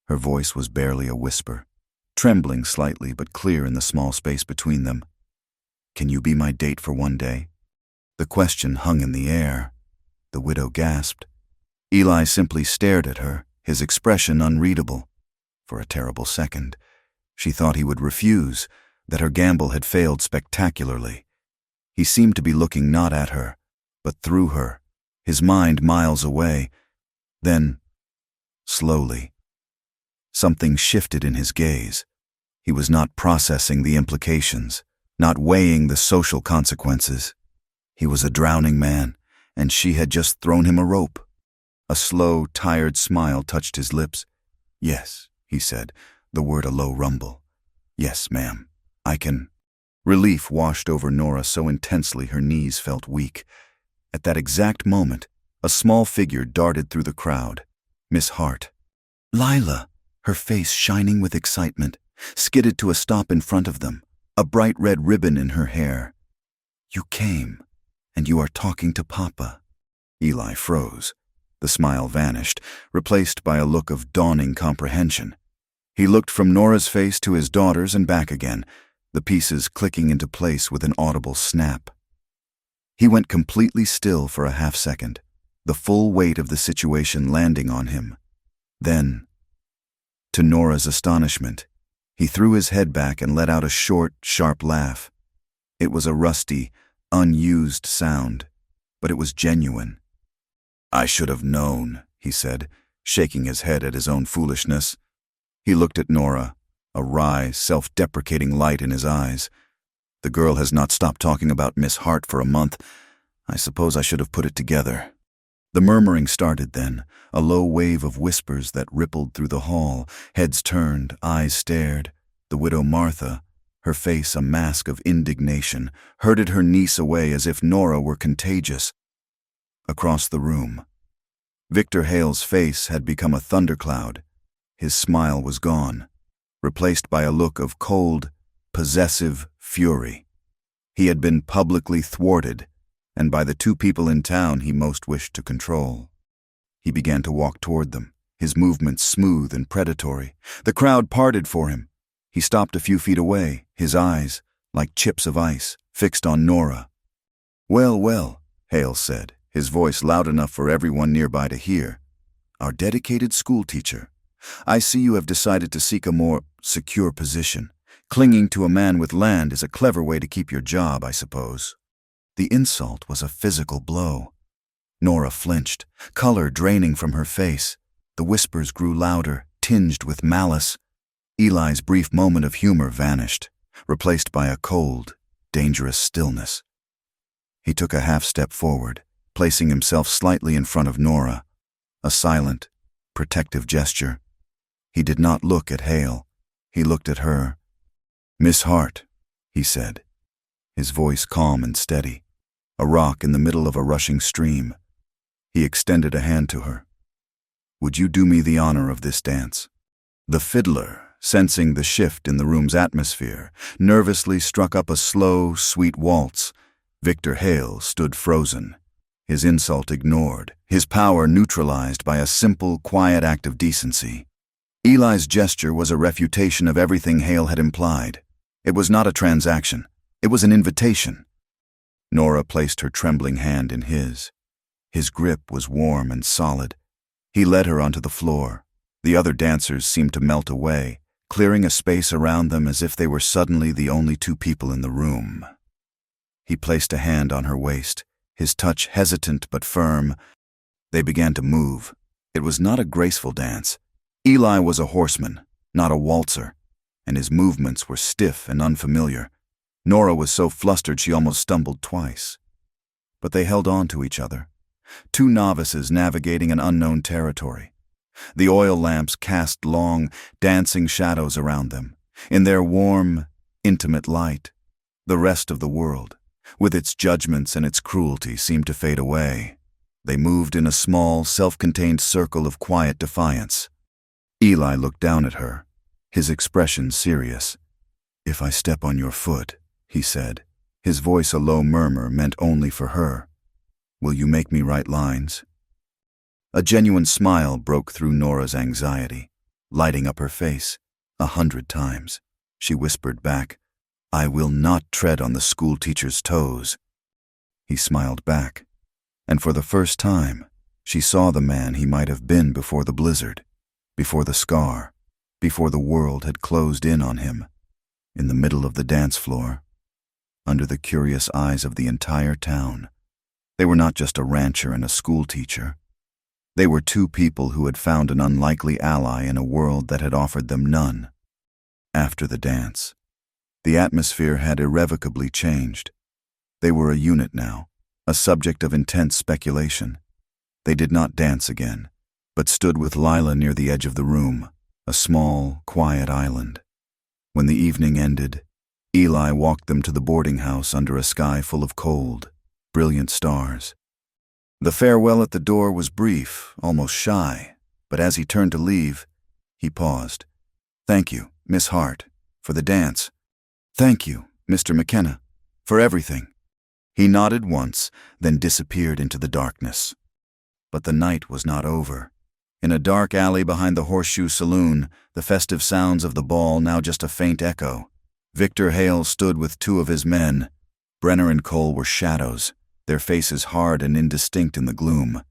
Her voice was barely a whisper, trembling slightly but clear in the small space between them. "Can you be my date for one day?" The question hung in the air. The widow gasped. Eli simply stared at her, his expression unreadable. For a terrible second, she thought he would refuse, that her gamble had failed spectacularly. He seemed to be looking not at her, but through her, his mind miles away. Then, slowly, something shifted in his gaze. He was not processing the implications, not weighing the social consequences. He was a drowning man, and she had just thrown him a rope. A slow, tired smile touched his lips. "Yes," he said, the word a low rumble. "Yes, ma'am, I can." Relief washed over Nora so intensely her knees felt weak. At that exact moment, a small figure darted through the crowd. Miss Hart. Lila, her face shining with excitement, skidded to a stop in front of them, a bright red ribbon in her hair. "You came, and you are talking to Papa." Eli froze. The smile vanished, replaced by a look of dawning comprehension. He looked from Nora's face to his daughter's and back again, the pieces clicking into place with an audible snap. He went completely still for a half-second, the full weight of the situation landing on him. Then, To Nora's astonishment, he threw his head back and let out a short, sharp laugh. It was a rusty, unused sound, but it was genuine. "I should have known," he said, shaking his head at his own foolishness. He looked at Nora, a wry, self-deprecating light in his eyes. "The girl has not stopped talking about Miss Hart for a month. I suppose I should have put it together." The murmuring started then, a low wave of whispers that rippled through the hall. Heads turned, eyes stared. The widow Martha, her face a mask of indignation, herded her niece away as if Nora were contagious. Across the room, Victor Hale's face had become a thundercloud. His smile was gone, replaced by a look of cold, possessive fury. He had been publicly thwarted, and by the two people in town he most wished to control. He began to walk toward them, his movements smooth and predatory. The crowd parted for him. He stopped a few feet away, his eyes, like chips of ice, fixed on Nora. "Well, well," Hale said, his voice loud enough for everyone nearby to hear. "Our dedicated schoolteacher. I see you have decided to seek a more secure position. Clinging to a man with land is a clever way to keep your job, I suppose." The insult was a physical blow. Nora flinched, color draining from her face. The whispers grew louder, tinged with malice. Eli's brief moment of humor vanished, replaced by a cold, dangerous stillness. He took a half-step forward, placing himself slightly in front of Nora, a silent, protective gesture. He did not look at Hale. He looked at her. "Miss Hart," he said, his voice calm and steady, a rock in the middle of a rushing stream. He extended a hand to her. "Would you do me the honor of this dance?" The fiddler, sensing the shift in the room's atmosphere, nervously struck up a slow, sweet waltz. Victor Hale stood frozen, his insult ignored, his power neutralized by a simple, quiet act of decency. Eli's gesture was a refutation of everything Hale had implied. It was not a transaction. It was an invitation. Nora placed her trembling hand in his. His grip was warm and solid. He led her onto the floor. The other dancers seemed to melt away, clearing a space around them as if they were suddenly the only two people in the room. He placed a hand on her waist, his touch hesitant but firm. They began to move. It was not a graceful dance. Eli was a horseman, not a waltzer, and his movements were stiff and unfamiliar. Nora was so flustered she almost stumbled twice. But they held on to each other, two novices navigating an unknown territory. The oil lamps cast long, dancing shadows around them. In their warm, intimate light, the rest of the world, with its judgments and its cruelty, seemed to fade away. They moved in a small, self-contained circle of quiet defiance. Eli looked down at her, his expression serious. "If I step on your foot," he said, his voice a low murmur meant only for her, "will you make me write lines?" A genuine smile broke through Nora's anxiety, lighting up her face. 100 times, she whispered back, "I will not tread on the schoolteacher's toes." He smiled back, and for the first time, she saw the man he might have been before the blizzard, before the scar, before the world had closed in on him. In the middle of the dance floor, under the curious eyes of the entire town, they were not just a rancher and a schoolteacher. They were two people who had found an unlikely ally in a world that had offered them none. After the dance, the atmosphere had irrevocably changed. They were a unit now, a subject of intense speculation. They did not dance again, but stood with Lila near the edge of the room, a small, quiet island. When the evening ended, Eli walked them to the boarding house under a sky full of cold, brilliant stars. The farewell at the door was brief, almost shy, but as he turned to leave, he paused. "Thank you, Miss Hart, for the dance. Thank you, Mr. McKenna, for everything." He nodded once, then disappeared into the darkness. But the night was not over. In a dark alley behind the Horseshoe Saloon, the festive sounds of the ball now just a faint echo, Victor Hale stood with two of his men. Brenner and Cole were shadows, their faces hard and indistinct in the gloom.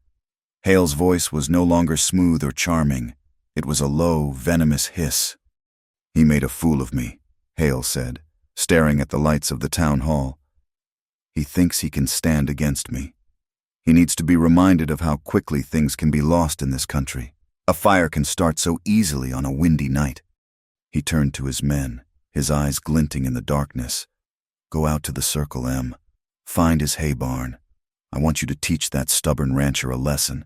Hale's voice was no longer smooth or charming. It was a low, venomous hiss. "He made a fool of me," Hale said, staring at the lights of the town hall. "He thinks he can stand against me. He needs to be reminded of how quickly things can be lost in this country. A fire can start so easily on a windy night." He turned to his men, his eyes glinting in the darkness. "Go out to the circle, Em. Find his hay barn. I want you to teach that stubborn rancher a lesson.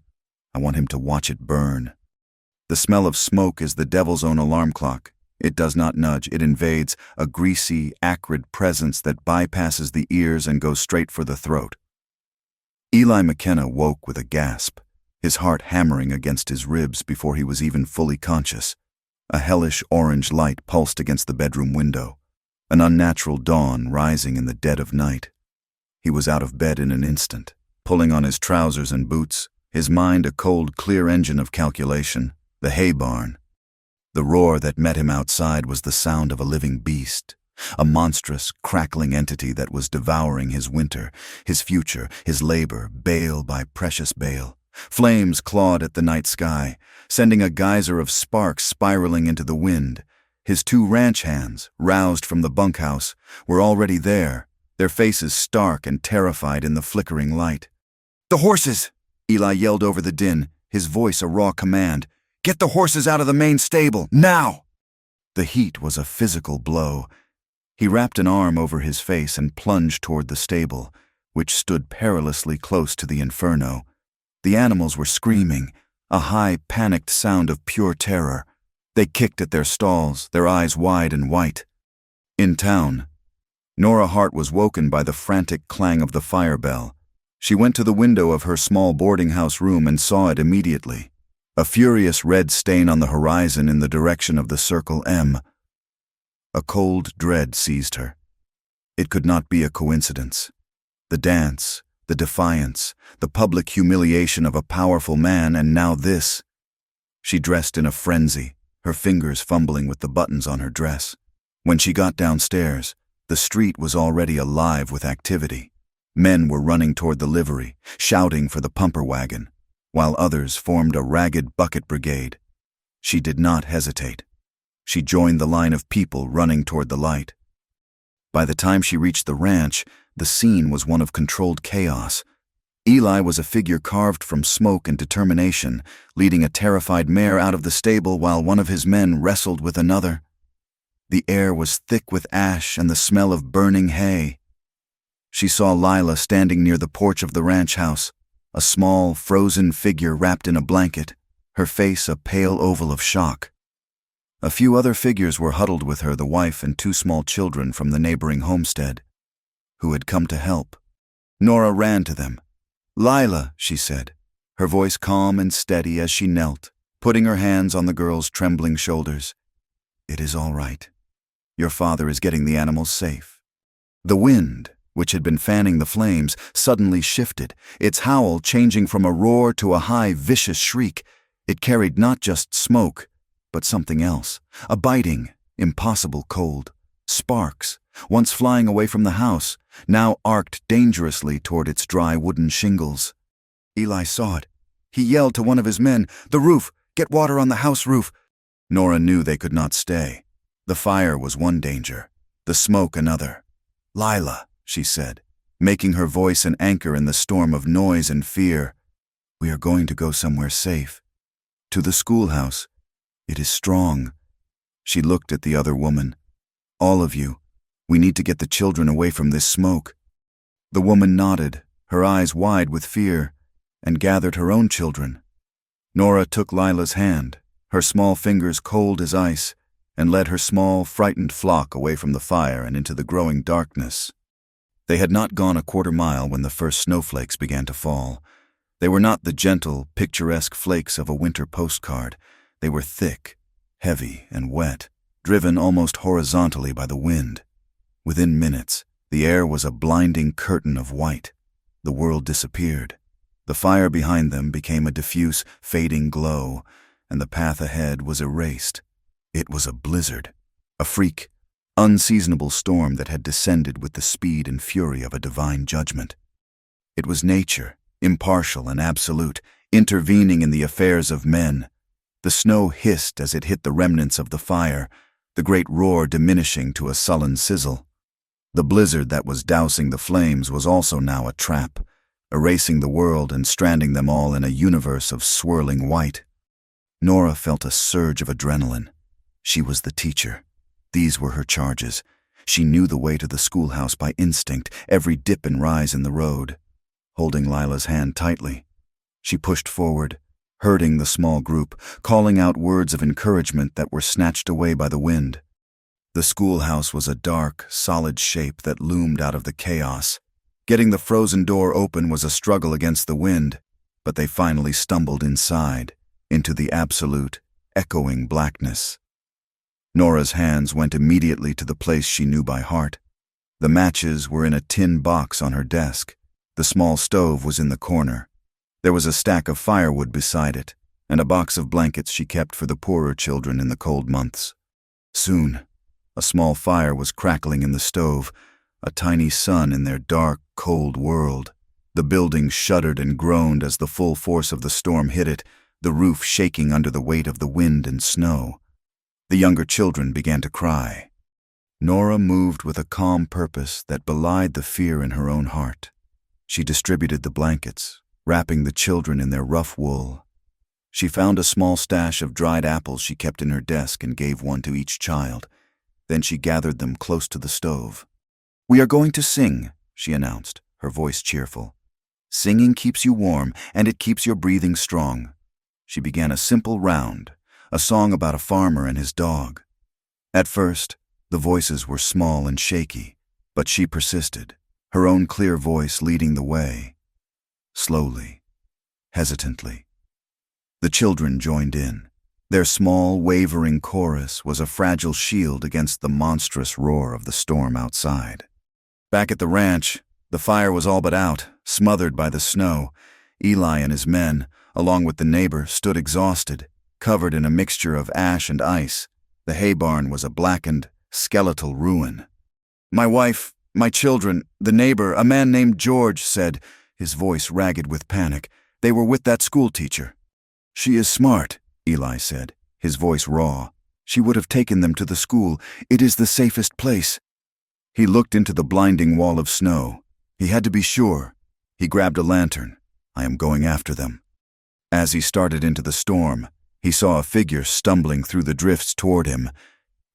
I want him to watch it burn. The smell of smoke is the devil's own alarm clock. It does not nudge, it invades, a greasy, acrid presence that bypasses the ears and goes straight for the throat." Eli McKenna woke with a gasp, his heart hammering against his ribs before he was even fully conscious. A hellish orange light pulsed against the bedroom window, an unnatural dawn rising in the dead of night. He was out of bed in an instant, pulling on his trousers and boots, his mind a cold, clear engine of calculation. The hay barn. The roar that met him outside was the sound of a living beast, a monstrous, crackling entity that was devouring his winter, his future, his labor, bale by precious bale. Flames clawed at the night sky, sending a geyser of sparks spiraling into the wind. His two ranch hands, roused from the bunkhouse, were already there, their faces stark and terrified in the flickering light. "The horses!" Eli yelled over the din, his voice a raw command. "Get the horses out of the main stable, now!" The heat was a physical blow. He wrapped an arm over his face and plunged toward the stable, which stood perilously close to the inferno. The animals were screaming, a high, panicked sound of pure terror. They kicked at their stalls, their eyes wide and white. In town, Nora Hart was woken by the frantic clang of the fire bell. She went to the window of her small boarding house room and saw it immediately. A furious red stain on the horizon in the direction of the Circle M. A cold dread seized her. It could not be a coincidence. The dance, the defiance, the public humiliation of a powerful man, and now this. She dressed in a frenzy, her fingers fumbling with the buttons on her dress. When she got downstairs, the street was already alive with activity. Men were running toward the livery, shouting for the pumper wagon, while others formed a ragged bucket brigade. She did not hesitate. She joined the line of people running toward the light. By the time she reached the ranch, the scene was one of controlled chaos. Eli was a figure carved from smoke and determination, leading a terrified mare out of the stable while one of his men wrestled with another. The air was thick with ash and the smell of burning hay. She saw Lila standing near the porch of the ranch house, a small, frozen figure wrapped in a blanket, her face a pale oval of shock. A few other figures were huddled with her, the wife and two small children from the neighboring homestead, who had come to help. Nora ran to them. "Lila," she said, her voice calm and steady as she knelt, putting her hands on the girl's trembling shoulders. "It is all right. Your father is getting the animals safe." The wind, which had been fanning the flames, suddenly shifted, its howl changing from a roar to a high, vicious shriek. It carried not just smoke, but something else, a biting, impossible cold. Sparks, once flying away from the house, now arced dangerously toward its dry wooden shingles. Eli saw it. He yelled to one of his men, "The roof! Get water on the house roof!" Nora knew they could not stay. The fire was one danger, the smoke another. "Lila," she said, making her voice an anchor in the storm of noise and fear. "We are going to go somewhere safe. To the schoolhouse. It is strong." She looked at the other woman. "All of you, we need to get the children away from this smoke." The woman nodded, her eyes wide with fear, and gathered her own children. Nora took Lila's hand, her small fingers cold as ice, and led her small, frightened flock away from the fire and into the growing darkness. They had not gone a quarter mile when the first snowflakes began to fall. They were not the gentle, picturesque flakes of a winter postcard. They were thick, heavy, and wet, driven almost horizontally by the wind. Within minutes, the air was a blinding curtain of white. The world disappeared. The fire behind them became a diffuse, fading glow, and the path ahead was erased. It was a blizzard, a freak, unseasonable storm that had descended with the speed and fury of a divine judgment. It was nature, impartial and absolute, intervening in the affairs of men. The snow hissed as it hit the remnants of the fire, the great roar diminishing to a sullen sizzle. The blizzard that was dousing the flames was also now a trap, erasing the world and stranding them all in a universe of swirling white. Nora felt a surge of adrenaline. She was the teacher. These were her charges. She knew the way to the schoolhouse by instinct, every dip and rise in the road. Holding Lila's hand tightly, she pushed forward, herding the small group, calling out words of encouragement that were snatched away by the wind. The schoolhouse was a dark, solid shape that loomed out of the chaos. Getting the frozen door open was a struggle against the wind, but they finally stumbled inside, into the absolute, echoing blackness. Nora's hands went immediately to the place she knew by heart. The matches were in a tin box on her desk. The small stove was in the corner. There was a stack of firewood beside it, and a box of blankets she kept for the poorer children in the cold months. Soon, a small fire was crackling in the stove, a tiny sun in their dark, cold world. The building shuddered and groaned as the full force of the storm hit it, the roof shaking under the weight of the wind and snow. The younger children began to cry. Nora moved with a calm purpose that belied the fear in her own heart. She distributed the blankets, wrapping the children in their rough wool. She found a small stash of dried apples she kept in her desk and gave one to each child. Then she gathered them close to the stove. "We are going to sing," she announced, her voice cheerful. "Singing keeps you warm, and it keeps your breathing strong." She began a simple round, a song about a farmer and his dog. At first, the voices were small and shaky, but she persisted, her own clear voice leading the way. Slowly, hesitantly. The children joined in. Their small, wavering chorus was a fragile shield against the monstrous roar of the storm outside. Back at the ranch, the fire was all but out, smothered by the snow. Eli and his men, along with the neighbor, stood exhausted, covered in a mixture of ash and ice. The hay barn was a blackened, skeletal ruin. "My wife, my children, the neighbor, a man named George," said, his voice ragged with panic. "They were with that school teacher." "She is smart," Eli said, his voice raw. "She would have taken them to the school. It is the safest place." He looked into the blinding wall of snow. He had to be sure. He grabbed a lantern. "I am going after them." As he started into the storm, he saw a figure stumbling through the drifts toward him.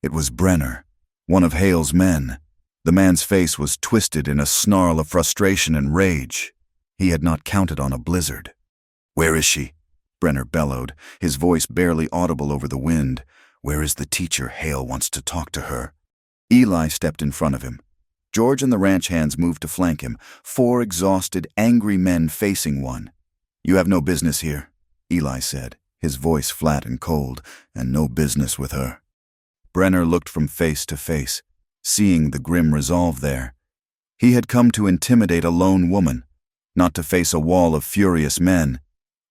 It was Brenner, one of Hale's men. The man's face was twisted in a snarl of frustration and rage. He had not counted on a blizzard. "Where is she?" Brenner bellowed, his voice barely audible over the wind. "Where is the teacher? Hale wants to talk to her." Eli stepped in front of him. George and the ranch hands moved to flank him, 4 exhausted, angry men facing one. "You have no business here," Eli said, his voice flat and cold, "and no business with her." Brenner looked from face to face, seeing the grim resolve there. He had come to intimidate a lone woman, not to face a wall of furious men.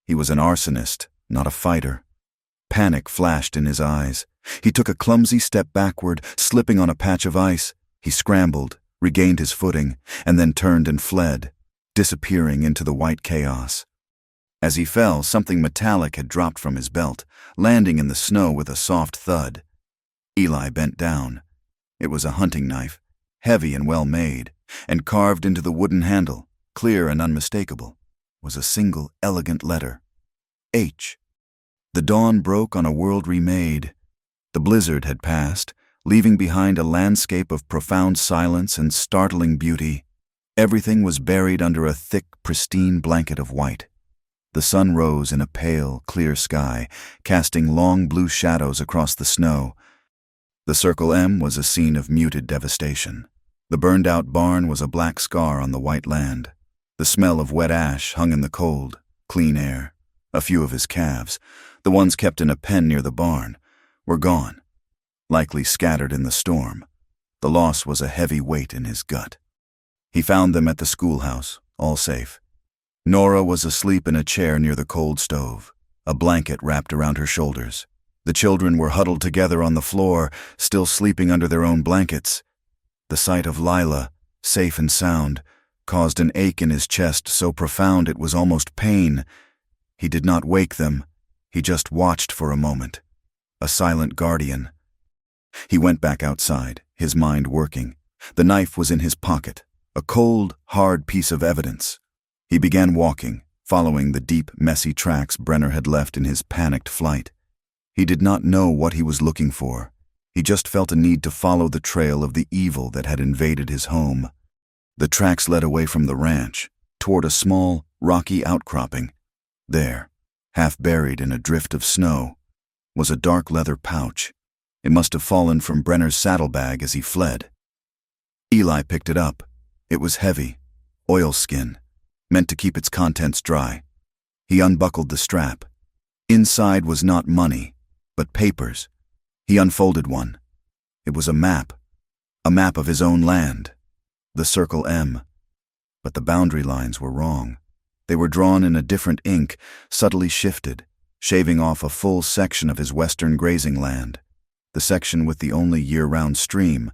He was an arsonist, not a fighter. Panic flashed in his eyes. He took a clumsy step backward, slipping on a patch of ice. He scrambled, regained his footing, and then turned and fled, disappearing into the white chaos. As he fell, something metallic had dropped from his belt, landing in the snow with a soft thud. Eli bent down. It was a hunting knife, heavy and well made, and carved into the wooden handle, clear and unmistakable, was a single elegant letter. H. The dawn broke on a world remade. The blizzard had passed, leaving behind a landscape of profound silence and startling beauty. Everything was buried under a thick, pristine blanket of white. The sun rose in a pale, clear sky, casting long blue shadows across the snow. The Circle M was a scene of muted devastation. The burned-out barn was a black scar on the white land. The smell of wet ash hung in the cold, clean air. A few of his calves, the ones kept in a pen near the barn, were gone, likely scattered in the storm. The loss was a heavy weight in his gut. He found them at the schoolhouse, all safe. Nora was asleep in a chair near the cold stove, a blanket wrapped around her shoulders. The children were huddled together on the floor, still sleeping under their own blankets. The sight of Lila, safe and sound, caused an ache in his chest so profound it was almost pain. He did not wake them. He just watched for a moment. A silent guardian. He went back outside, his mind working. The knife was in his pocket, a cold, hard piece of evidence. He began walking, following the deep, messy tracks Brenner had left in his panicked flight. He did not know what he was looking for. He just felt a need to follow the trail of the evil that had invaded his home. The tracks led away from the ranch, toward a small, rocky outcropping. There, half buried in a drift of snow, was a dark leather pouch. It must have fallen from Brenner's saddlebag as he fled. Eli picked it up. It was heavy, oilskin, meant to keep its contents dry. He unbuckled the strap. Inside was not money, but papers. He unfolded one. It was a map of his own land, the Circle M. But the boundary lines were wrong. They were drawn in a different ink, subtly shifted, shaving off a full section of his western grazing land, the section with the only year-round stream.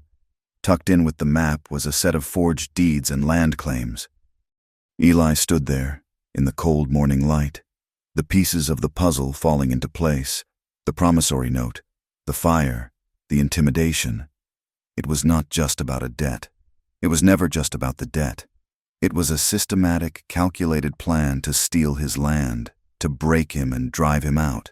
Tucked in with the map was a set of forged deeds and land claims. Eli stood there, in the cold morning light, the pieces of the puzzle falling into place, the promissory note, the fire, the intimidation. It was not just about a debt. It was never just about the debt. It was a systematic, calculated plan to steal his land, to break him and drive him out.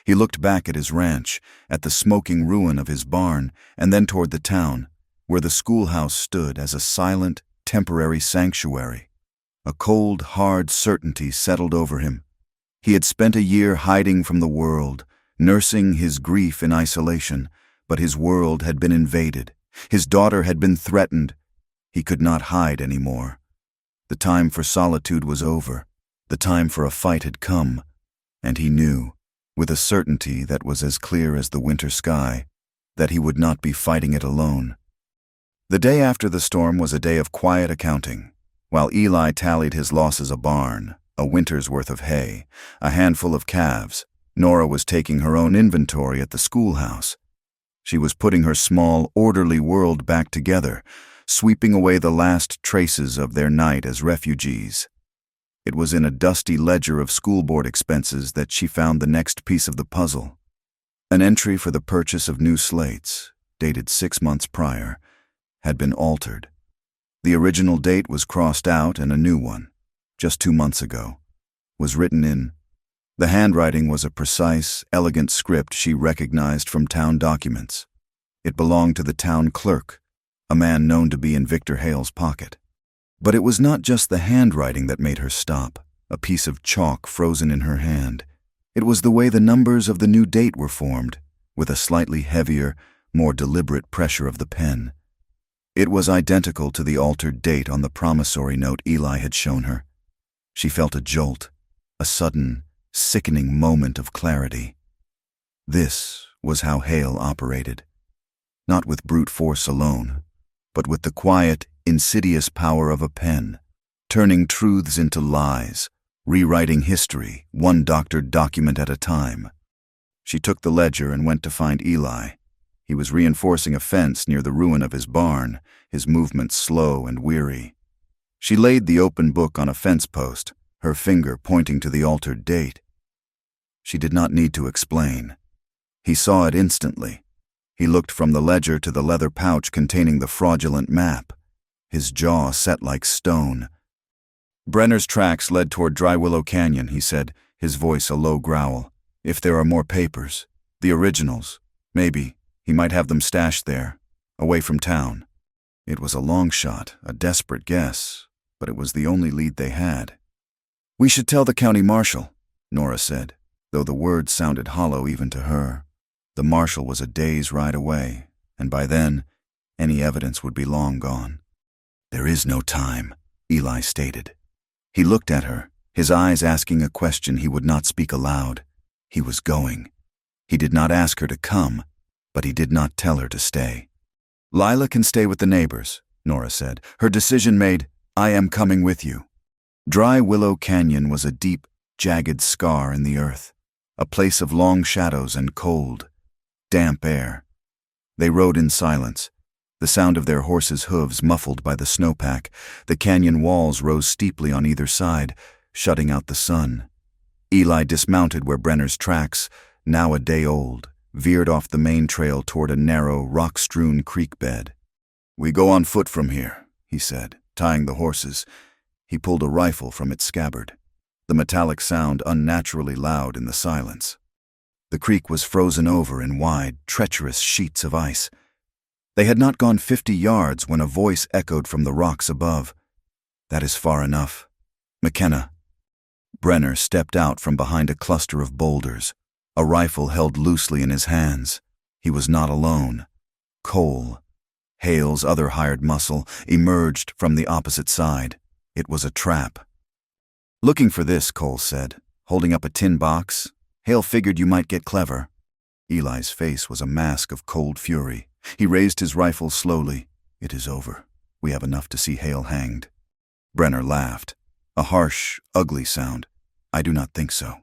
He looked back at his ranch, at the smoking ruin of his barn, and then toward the town, where the schoolhouse stood as a silent, temporary sanctuary. A cold, hard certainty settled over him. He had spent a year hiding from the world, nursing his grief in isolation, but his world had been invaded. His daughter had been threatened. He could not hide anymore. The time for solitude was over. The time for a fight had come, and he knew, with a certainty that was as clear as the winter sky, that he would not be fighting it alone. The day after the storm was a day of quiet accounting. While Eli tallied his losses, a barn, a winter's worth of hay, a handful of calves, Nora was taking her own inventory at the schoolhouse. She was putting her small, orderly world back together, sweeping away the last traces of their night as refugees. It was in a dusty ledger of school board expenses that she found the next piece of the puzzle. An entry for the purchase of new slates, dated 6 months prior, had been altered. The original date was crossed out and a new one, just 2 months ago, was written in. The handwriting was a precise, elegant script she recognized from town documents. It belonged to the town clerk, a man known to be in Victor Hale's pocket. But it was not just the handwriting that made her stop, a piece of chalk frozen in her hand. It was the way the numbers of the new date were formed, with a slightly heavier, more deliberate pressure of the pen. It was identical to the altered date on the promissory note Eli had shown her. She felt a jolt, a sudden, sickening moment of clarity. This was how Hale operated. Not with brute force alone, but with the quiet, insidious power of a pen, turning truths into lies, rewriting history, one doctored document at a time. She took the ledger and went to find Eli. He was reinforcing a fence near the ruin of his barn, his movements slow and weary. She laid the open book on a fence post, her finger pointing to the altered date. She did not need to explain. He saw it instantly. He looked from the ledger to the leather pouch containing the fraudulent map, his jaw set like stone. Brenner's tracks led toward Dry Willow Canyon, he said, his voice a low growl. If there are more papers, the originals, maybe, he might have them stashed there, away from town. It was a long shot, a desperate guess, but it was the only lead they had. We should tell the county marshal, Nora said, though the words sounded hollow even to her. The marshal was a day's ride away, and by then, any evidence would be long gone. There is no time, Eli stated. He looked at her, his eyes asking a question he would not speak aloud. He was going. He did not ask her to come, but he did not tell her to stay. Lila can stay with the neighbors, Nora said. Her decision made, I am coming with you. Dry Willow Canyon was a deep, jagged scar in the earth, a place of long shadows and cold, damp air. They rode in silence, the sound of their horses' hooves muffled by the snowpack. The canyon walls rose steeply on either side, shutting out the sun. Eli dismounted where Brenner's tracks, now a day old, veered off the main trail toward a narrow, rock-strewn creek bed. "We go on foot from here," he said, tying the horses. He pulled a rifle from its scabbard, the metallic sound unnaturally loud in the silence. The creek was frozen over in wide, treacherous sheets of ice. They had not gone 50 yards when a voice echoed from the rocks above. "That is far enough. McKenna." Brenner stepped out from behind a cluster of boulders, a rifle held loosely in his hands. He was not alone. Cole, Hale's other hired muscle, emerged from the opposite side. It was a trap. "Looking for this," Cole said, holding up a tin box. "Hale figured you might get clever." Eli's face was a mask of cold fury. He raised his rifle slowly. "It is over. We have enough to see Hale hanged." Brenner laughed, a harsh, ugly sound. "I do not think so."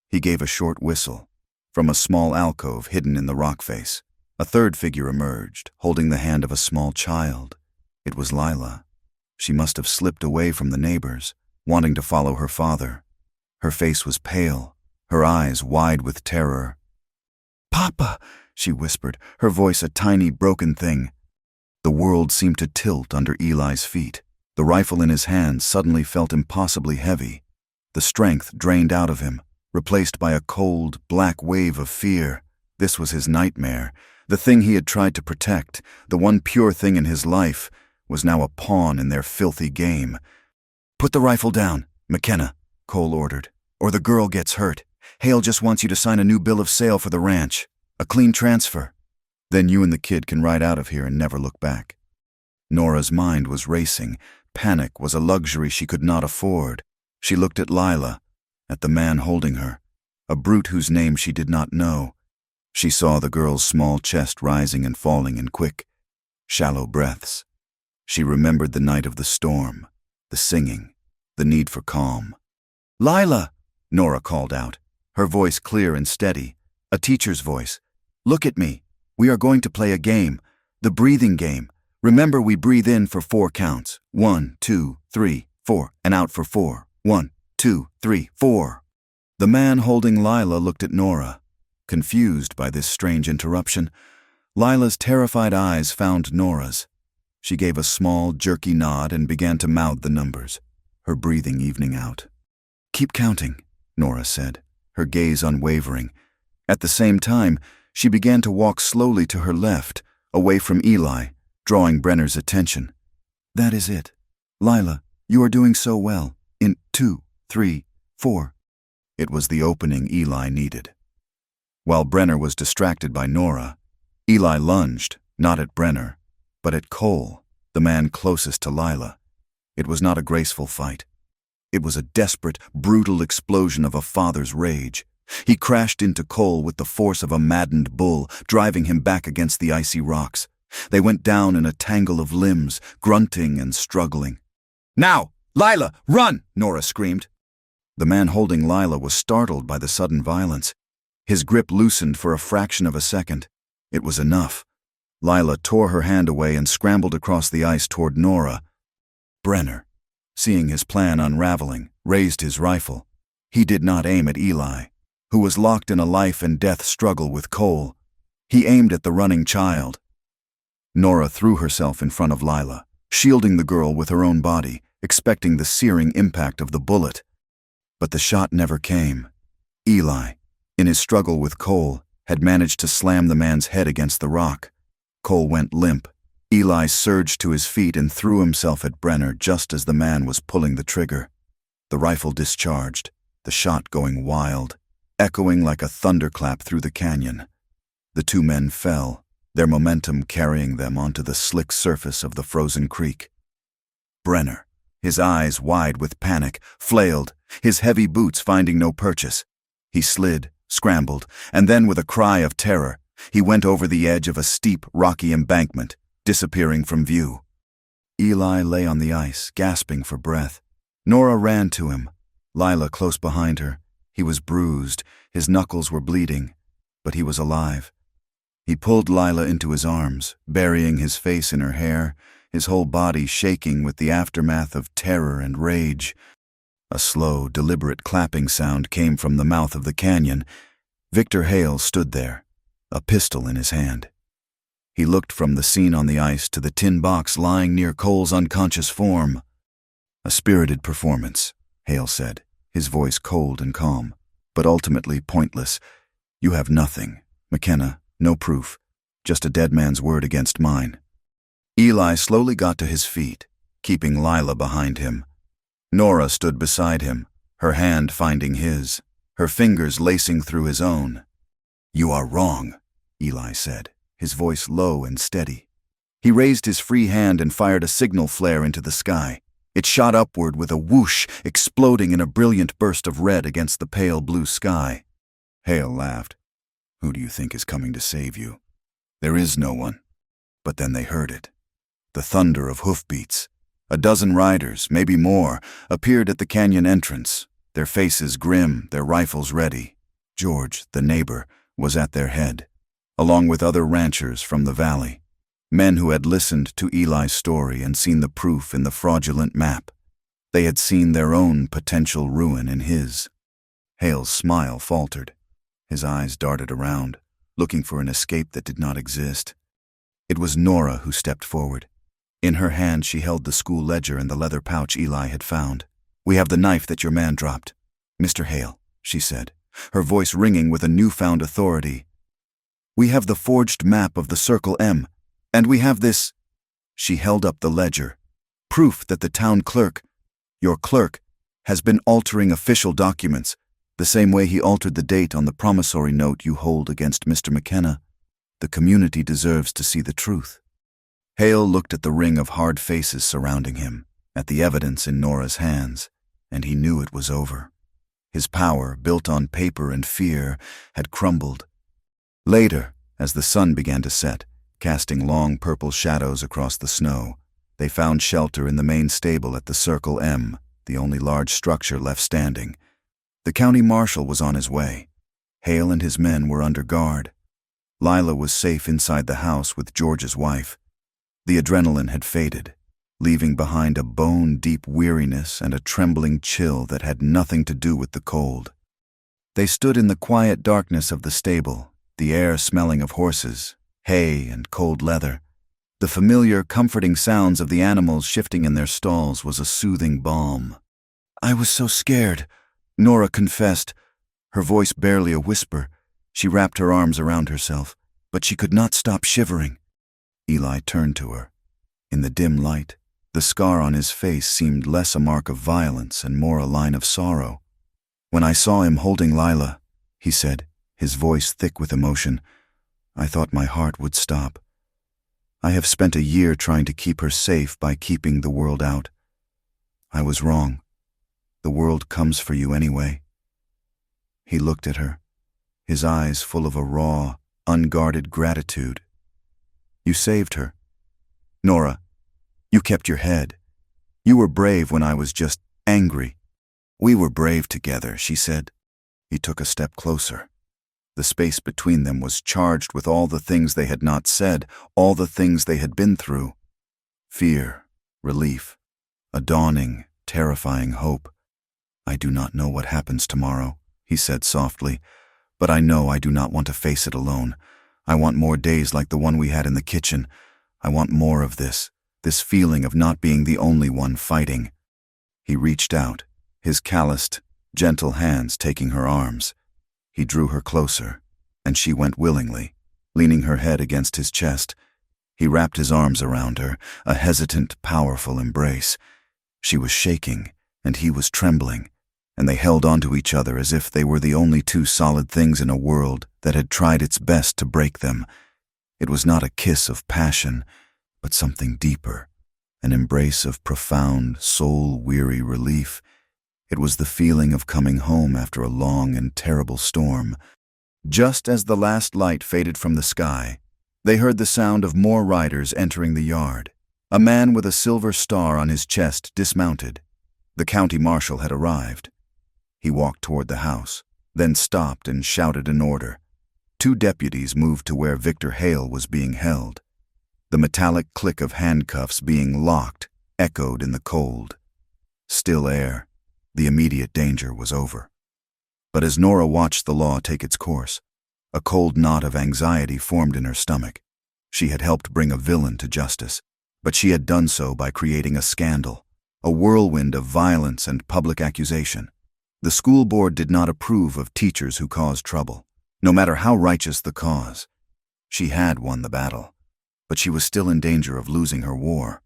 He gave a short whistle. From a small alcove hidden in the rock face, a third figure emerged, holding the hand of a small child. It was Lila. She must have slipped away from the neighbors, wanting to follow her father. Her face was pale, her eyes wide with terror. "Papa," she whispered, her voice a tiny, broken thing. The world seemed to tilt under Eli's feet. The rifle in his hand suddenly felt impossibly heavy. The strength drained out of him, replaced by a cold, black wave of fear. This was his nightmare. The thing he had tried to protect, the one pure thing in his life, was now a pawn in their filthy game. "Put the rifle down, McKenna," Cole ordered, "or the girl gets hurt. Hale just wants you to sign a new bill of sale for the ranch. A clean transfer. Then you and the kid can ride out of here and never look back." Nora's mind was racing. Panic was a luxury she could not afford. She looked at Lila, at the man holding her, a brute whose name she did not know. She saw the girl's small chest rising and falling in quick, shallow breaths. She remembered the night of the storm, the singing, the need for calm. "Lila!" Nora called out, her voice clear and steady, a teacher's voice. "Look at me. We are going to play a game, the breathing game. Remember, we breathe in for 4 counts. 1, 2, 3, 4, and out for 4. 1, 2, 3, 4. The man holding Lila looked at Nora, confused by this strange interruption. Lila's terrified eyes found Nora's. She gave a small, jerky nod and began to mouth the numbers, her breathing evening out. "Keep counting," Nora said, her gaze unwavering. At the same time, she began to walk slowly to her left, away from Eli, drawing Brenner's attention. "That is it. Lila, you are doing so well. In 2, 3, 4. It was the opening Eli needed. While Brenner was distracted by Nora, Eli lunged, not at Brenner, but at Cole, the man closest to Lila. It was not a graceful fight. It was a desperate, brutal explosion of a father's rage. He crashed into Cole with the force of a maddened bull, driving him back against the icy rocks. They went down in a tangle of limbs, grunting and struggling. "Now, Lila, run!" Nora screamed. The man holding Lila was startled by the sudden violence. His grip loosened for a fraction of a second. It was enough. Lila tore her hand away and scrambled across the ice toward Nora. Brenner, seeing his plan unraveling, raised his rifle. He did not aim at Eli, who was locked in a life-and-death struggle with Cole. He aimed at the running child. Nora threw herself in front of Lila, shielding the girl with her own body, expecting the searing impact of the bullet. But the shot never came. Eli, in his struggle with Cole, had managed to slam the man's head against the rock. Cole went limp. Eli surged to his feet and threw himself at Brenner just as the man was pulling the trigger. The rifle discharged, the shot going wild, echoing like a thunderclap through the canyon. The two men fell, their momentum carrying them onto the slick surface of the frozen creek. Brenner, his eyes wide with panic, flailed, his heavy boots finding no purchase. He slid, scrambled, and then with a cry of terror, he went over the edge of a steep, rocky embankment, disappearing from view. Eli lay on the ice, gasping for breath. Nora ran to him, Lila close behind her. He was bruised, his knuckles were bleeding, but he was alive. He pulled Lila into his arms, burying his face in her hair, his whole body shaking with the aftermath of terror and rage. A slow, deliberate clapping sound came from the mouth of the canyon. Victor Hale stood there, a pistol in his hand. He looked from the scene on the ice to the tin box lying near Cole's unconscious form. "A spirited performance," Hale said, his voice cold and calm, "but ultimately pointless. You have nothing, McKenna, no proof, just a dead man's word against mine." Eli slowly got to his feet, keeping Lila behind him. Nora stood beside him, her hand finding his, her fingers lacing through his own. "You are wrong," Eli said, his voice low and steady. He raised his free hand and fired a signal flare into the sky. It shot upward with a whoosh, exploding in a brilliant burst of red against the pale blue sky. Hale laughed. "Who do you think is coming to save you?" "There is no one." But then they heard it. The thunder of hoofbeats. A dozen riders, maybe more, appeared at the canyon entrance, their faces grim, their rifles ready. George, the neighbor, was at their head, along with other ranchers from the valley, men who had listened to Eli's story and seen the proof in the fraudulent map. They had seen their own potential ruin in his. Hale's smile faltered. His eyes darted around, looking for an escape that did not exist. It was Nora who stepped forward. In her hand she held the school ledger and the leather pouch Eli had found. "We have the knife that your man dropped, Mr. Hale," she said, her voice ringing with a newfound authority. "We have the forged map of the Circle M, and we have this—" She held up the ledger. "Proof that the town clerk, your clerk, has been altering official documents, the same way he altered the date on the promissory note you hold against Mr. McKenna. The community deserves to see the truth." Hale looked at the ring of hard faces surrounding him, at the evidence in Nora's hands, and he knew it was over. His power, built on paper and fear, had crumbled. Later, as the sun began to set, casting long purple shadows across the snow, they found shelter in the main stable at the Circle M, the only large structure left standing. The county marshal was on his way. Hale and his men were under guard. Lila was safe inside the house with George's wife. The adrenaline had faded, leaving behind a bone-deep weariness and a trembling chill that had nothing to do with the cold. They stood in the quiet darkness of the stable, the air smelling of horses, hay, and cold leather. The familiar, comforting sounds of the animals shifting in their stalls was a soothing balm. "I was so scared," Nora confessed, her voice barely a whisper. She wrapped her arms around herself, but she could not stop shivering. Eli turned to her. In the dim light, the scar on his face seemed less a mark of violence and more a line of sorrow. "When I saw him holding Lila," he said, his voice thick with emotion, "I thought my heart would stop. I have spent a year trying to keep her safe by keeping the world out. I was wrong. The world comes for you anyway." He looked at her, his eyes full of a raw, unguarded gratitude. "You saved her. Nora, you kept your head. You were brave when I was just angry." "We were brave together," she said. He took a step closer. The space between them was charged with all the things they had not said, all the things they had been through. Fear, relief, a dawning, terrifying hope. "I do not know what happens tomorrow," he said softly, "but I know I do not want to face it alone. I want more days like the one we had in the kitchen. I want more of this feeling of not being the only one fighting." He reached out, his calloused, gentle hands taking her arms. He drew her closer, and she went willingly, leaning her head against his chest. He wrapped his arms around her, a hesitant, powerful embrace. She was shaking, and he was trembling, and they held onto each other as if they were the only two solid things in a world that had tried its best to break them. It was not a kiss of passion, but something deeper, an embrace of profound, soul-weary relief. It was the feeling of coming home after a long and terrible storm. Just as the last light faded from the sky, they heard the sound of more riders entering the yard. A man with a silver star on his chest dismounted. The county marshal had arrived. He walked toward the house, then stopped and shouted an order. Two deputies moved to where Victor Hale was being held. The metallic click of handcuffs being locked echoed in the cold, still air, The immediate danger was over. But as Nora watched the law take its course, a cold knot of anxiety formed in her stomach. She had helped bring a villain to justice, but she had done so by creating a scandal, a whirlwind of violence and public accusation. The school board did not approve of teachers who caused trouble, no matter how righteous the cause. She had won the battle, but she was still in danger of losing her war.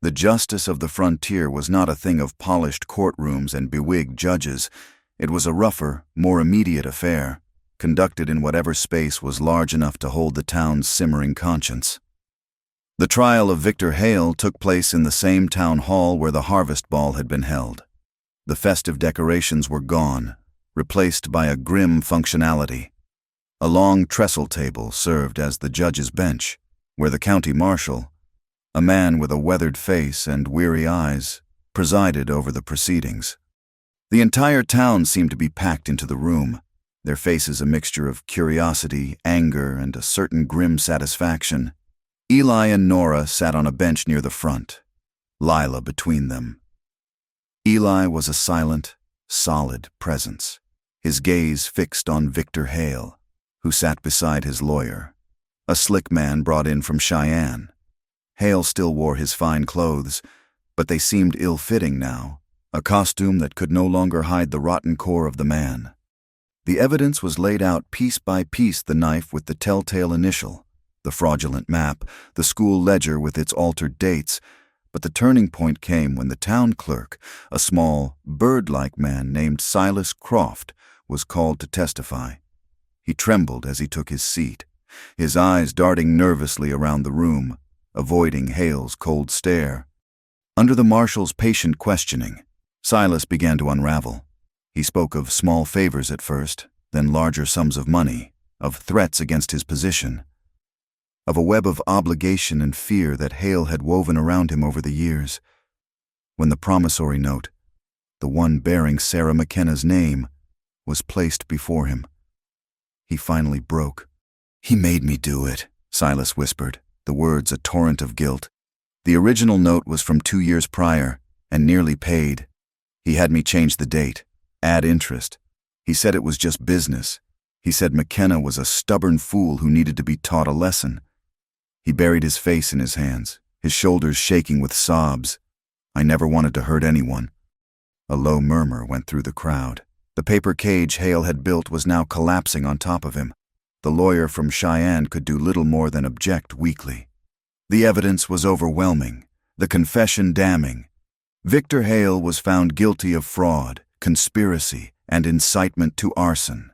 The justice of the frontier was not a thing of polished courtrooms and bewigged judges. It was a rougher, more immediate affair, conducted in whatever space was large enough to hold the town's simmering conscience. The trial of Victor Hale took place in the same town hall where the harvest ball had been held. The festive decorations were gone, replaced by a grim functionality. A long trestle table served as the judge's bench, where the county marshal, a man with a weathered face and weary eyes, presided over the proceedings. The entire town seemed to be packed into the room, their faces a mixture of curiosity, anger, and a certain grim satisfaction. Eli and Nora sat on a bench near the front, Lila between them. Eli was a silent, solid presence, his gaze fixed on Victor Hale, who sat beside his lawyer, a slick man brought in from Cheyenne. Hale still wore his fine clothes, but they seemed ill-fitting now, a costume that could no longer hide the rotten core of the man. The evidence was laid out piece by piece, the knife with the telltale initial, the fraudulent map, the school ledger with its altered dates, but the turning point came when the town clerk, a small, bird-like man named Silas Croft, was called to testify. He trembled as he took his seat, his eyes darting nervously around the room, avoiding Hale's cold stare. Under the marshal's patient questioning, Silas began to unravel. He spoke of small favors at first, then larger sums of money, of threats against his position, of a web of obligation and fear that Hale had woven around him over the years. When the promissory note, the one bearing Sarah McKenna's name, was placed before him, he finally broke. "He made me do it," Silas whispered, the words a torrent of guilt. "The original note was from 2 years prior, and nearly paid. He had me change the date, add interest. He said it was just business. He said McKenna was a stubborn fool who needed to be taught a lesson." He buried his face in his hands, his shoulders shaking with sobs. "I never wanted to hurt anyone." A low murmur went through the crowd. The paper cage Hale had built was now collapsing on top of him. The lawyer from Cheyenne could do little more than object weakly. The evidence was overwhelming, the confession damning. Victor Hale was found guilty of fraud, conspiracy, and incitement to arson.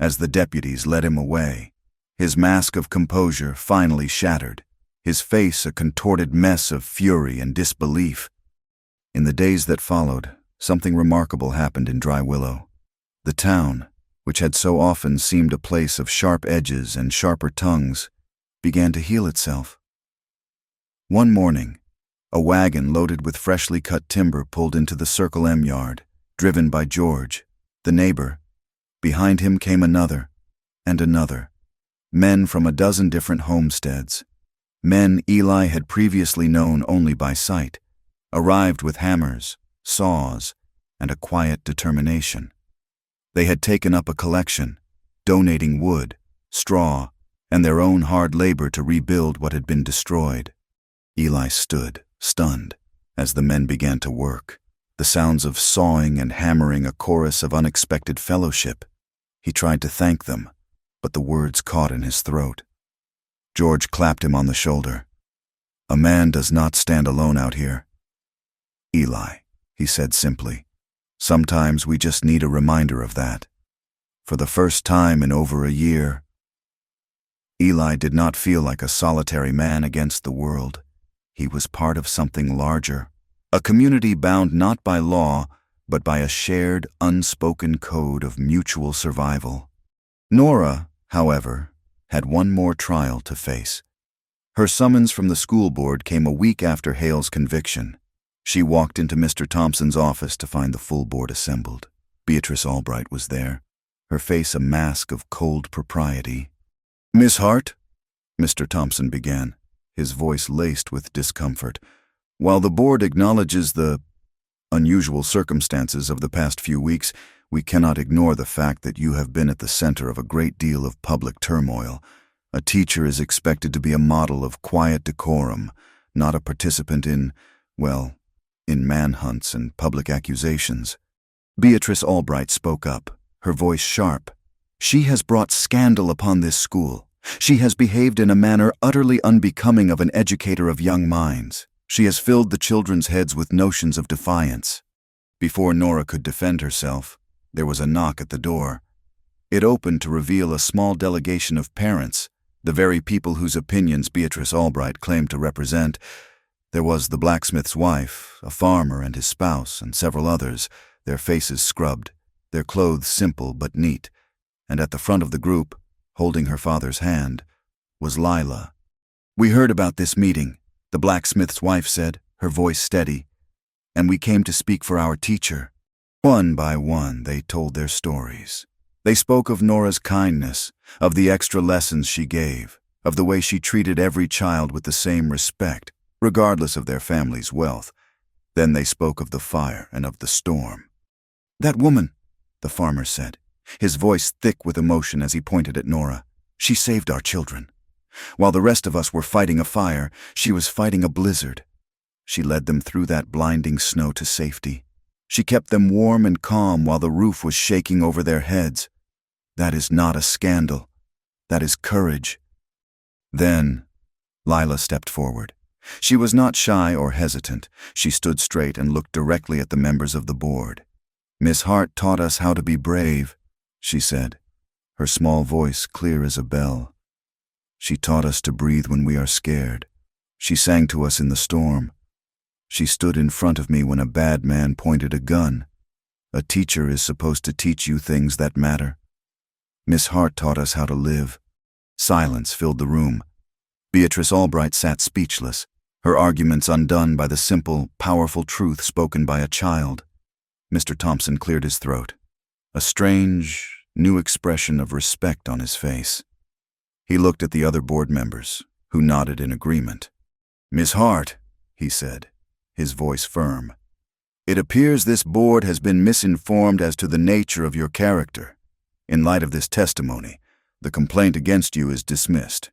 As the deputies led him away, his mask of composure finally shattered, his face a contorted mess of fury and disbelief. In the days that followed, something remarkable happened in Dry Willow. The town, which had so often seemed a place of sharp edges and sharper tongues, began to heal itself. One morning, a wagon loaded with freshly cut timber pulled into the Circle M yard, driven by George, the neighbor. Behind him came another, and another. Men from a dozen different homesteads. Men Eli had previously known only by sight, arrived with hammers, saws, and a quiet determination. They had taken up a collection, donating wood, straw, and their own hard labor to rebuild what had been destroyed. Eli stood, stunned, as the men began to work, the sounds of sawing and hammering a chorus of unexpected fellowship. He tried to thank them, but the words caught in his throat. George clapped him on the shoulder. "A man does not stand alone out here." "Eli," he said simply, "sometimes we just need a reminder of that." For the first time in over a year, Eli did not feel like a solitary man against the world. He was part of something larger, a community bound not by law, but by a shared, unspoken code of mutual survival. Nora, however, had one more trial to face. Her summons from the school board came a week after Hale's conviction. She walked into Mr. Thompson's office to find the full board assembled. Beatrice Albright was there, her face a mask of cold propriety. "Miss Hart," Mr. Thompson began, his voice laced with discomfort, "while the board acknowledges the unusual circumstances of the past few weeks, we cannot ignore the fact that you have been at the center of a great deal of public turmoil. A teacher is expected to be a model of quiet decorum, not a participant in manhunts and public accusations. Beatrice Albright spoke up, her voice sharp. She has brought scandal upon this school. She has behaved in a manner utterly unbecoming of an educator of young minds. She has filled the children's heads with notions of defiance. Before Nora could defend herself, there was a knock at the door. It opened to reveal a small delegation of parents, the very people whose opinions Beatrice Albright claimed to represent. There was the blacksmith's wife, a farmer and his spouse, and several others, their faces scrubbed, their clothes simple but neat, and at the front of the group, holding her father's hand, was Lila. "We heard about this meeting," the blacksmith's wife said, her voice steady, "and we came to speak for our teacher." One by one, they told their stories. They spoke of Nora's kindness, of the extra lessons she gave, of the way she treated every child with the same respect, regardless of their family's wealth. Then they spoke of the fire and of the storm. "That woman," the farmer said, his voice thick with emotion as he pointed at Nora, "she saved our children. While the rest of us were fighting a fire, she was fighting a blizzard. She led them through that blinding snow to safety. She kept them warm and calm while the roof was shaking over their heads. That is not a scandal. That is courage." Then Lila stepped forward. She was not shy or hesitant. She stood straight and looked directly at the members of the board. "Miss Hart taught us how to be brave," she said, her small voice clear as a bell. "She taught us to breathe when we are scared. She sang to us in the storm. She stood in front of me when a bad man pointed a gun. A teacher is supposed to teach you things that matter. Miss Hart taught us how to live." Silence filled the room. Beatrice Albright sat speechless, her arguments undone by the simple, powerful truth spoken by a child. Mr. Thompson cleared his throat, a strange, new expression of respect on his face. He looked at the other board members, who nodded in agreement. "Miss Hart," he said, his voice firm, "it appears this board has been misinformed as to the nature of your character. In light of this testimony, the complaint against you is dismissed.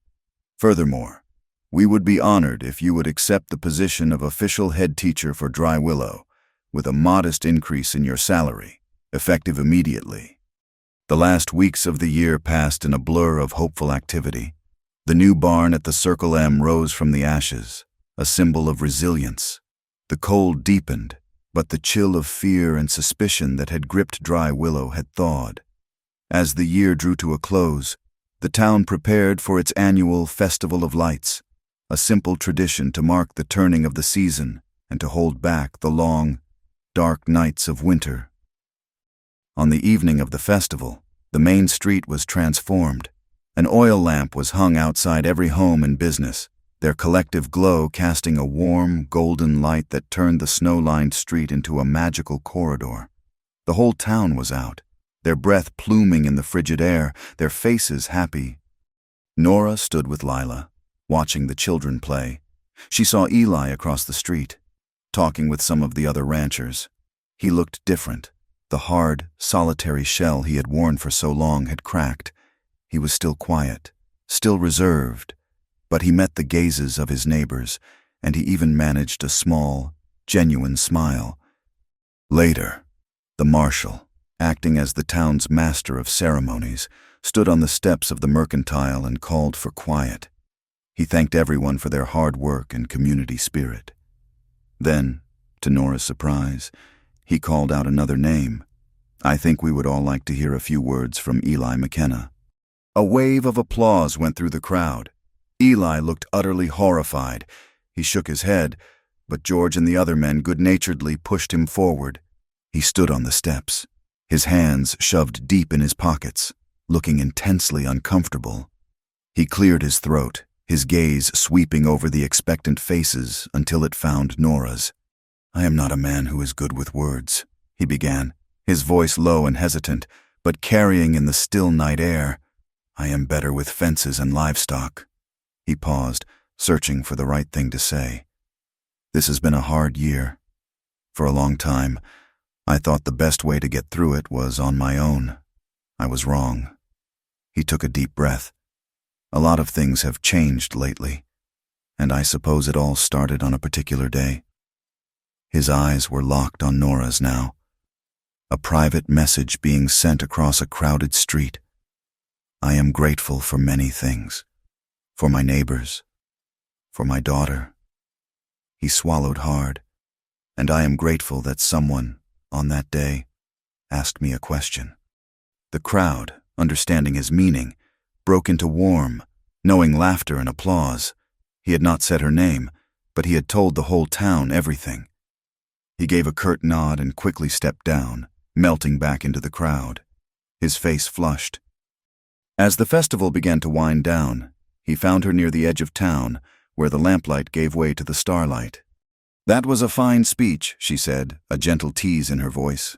Furthermore, we would be honored if you would accept the position of official head teacher for Dry Willow, with a modest increase in your salary, effective immediately." The last weeks of the year passed in a blur of hopeful activity. The new barn at the Circle M rose from the ashes, a symbol of resilience. The cold deepened, but the chill of fear and suspicion that had gripped Dry Willow had thawed. As the year drew to a close, the town prepared for its annual Festival of Lights, a simple tradition to mark the turning of the season and to hold back the long, dark nights of winter. On the evening of the festival, the main street was transformed. An oil lamp was hung outside every home and business, their collective glow casting a warm, golden light that turned the snow-lined street into a magical corridor. The whole town was out, their breath pluming in the frigid air, their faces happy. Nora stood with Lila, watching the children play. She saw Eli across the street, talking with some of the other ranchers. He looked different. The hard, solitary shell he had worn for so long had cracked. He was still quiet, still reserved, but he met the gazes of his neighbors, and he even managed a small, genuine smile. Later, the marshal, acting as the town's master of ceremonies, stood on the steps of the mercantile and called for quiet. He thanked everyone for their hard work and community spirit. Then, to Nora's surprise, he called out another name. "I think we would all like to hear a few words from Eli McKenna." A wave of applause went through the crowd. Eli looked utterly horrified. He shook his head, but George and the other men good-naturedly pushed him forward. He stood on the steps, his hands shoved deep in his pockets, looking intensely uncomfortable. He cleared his throat, his gaze sweeping over the expectant faces until it found Nora's. "I am not a man who is good with words," he began, his voice low and hesitant, but carrying in the still night air. "I am better with fences and livestock." He paused, searching for the right thing to say. "This has been a hard year. For a long time, I thought the best way to get through it was on my own. I was wrong. He took a deep breath. A lot of things have changed lately, and I suppose it all started on a particular day. His eyes were locked on Nora's now. A private message being sent across a crowded street. I am grateful for many things. For my neighbors. For my daughter. He swallowed hard, and I am grateful that someone, on that day, asked me a question. The crowd, understanding his meaning, broke into warm, knowing laughter and applause. He had not said her name, but he had told the whole town everything. He gave a curt nod and quickly stepped down, melting back into the crowd. His face flushed. As the festival began to wind down, he found her near the edge of town, where the lamplight gave way to the starlight. "That was a fine speech," she said, a gentle tease in her voice.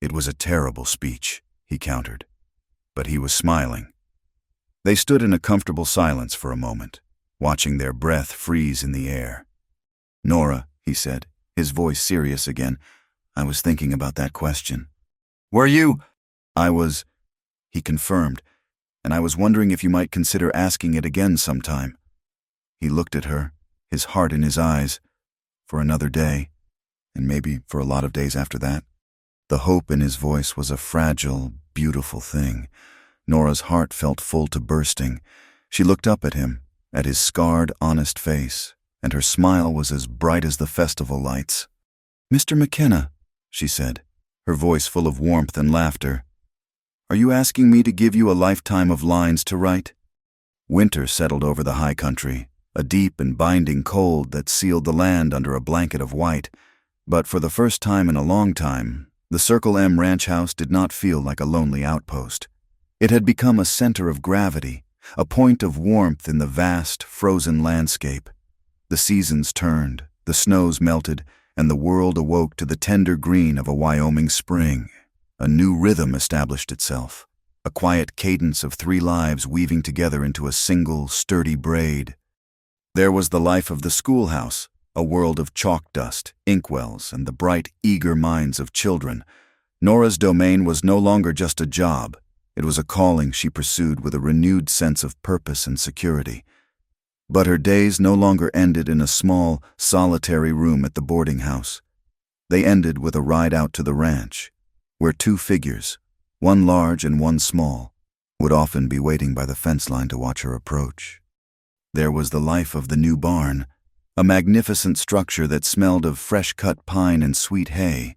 "It was a terrible speech," he countered, but he was smiling. They stood in a comfortable silence for a moment, watching their breath freeze in the air. "Nora," he said, his voice serious again, "I was thinking about that question." "Were you?" "I was," he confirmed, "and I was wondering if you might consider asking it again sometime." He looked at her, his heart in his eyes, for another day, and maybe for a lot of days after that. The hope in his voice was a fragile, beautiful thing. Nora's heart felt full to bursting. She looked up at him, at his scarred, honest face, and her smile was as bright as the festival lights. "Mr. McKenna," she said, her voice full of warmth and laughter, "are you asking me to give you a lifetime of lines to write?" Winter settled over the high country, a deep and binding cold that sealed the land under a blanket of white, but for the first time in a long time, the Circle M ranch house did not feel like a lonely outpost. It had become a center of gravity, a point of warmth in the vast, frozen landscape. The seasons turned, the snows melted, and the world awoke to the tender green of a Wyoming spring. A new rhythm established itself, a quiet cadence of 3 lives weaving together into a single, sturdy braid. There was the life of the schoolhouse, a world of chalk dust, inkwells, and the bright, eager minds of children. Nora's domain was no longer just a job. It was a calling she pursued with a renewed sense of purpose and security. But her days no longer ended in a small, solitary room at the boarding house. They ended with a ride out to the ranch, where 2 figures, one large and one small, would often be waiting by the fence line to watch her approach. There was the life of the new barn, a magnificent structure that smelled of fresh-cut pine and sweet hay.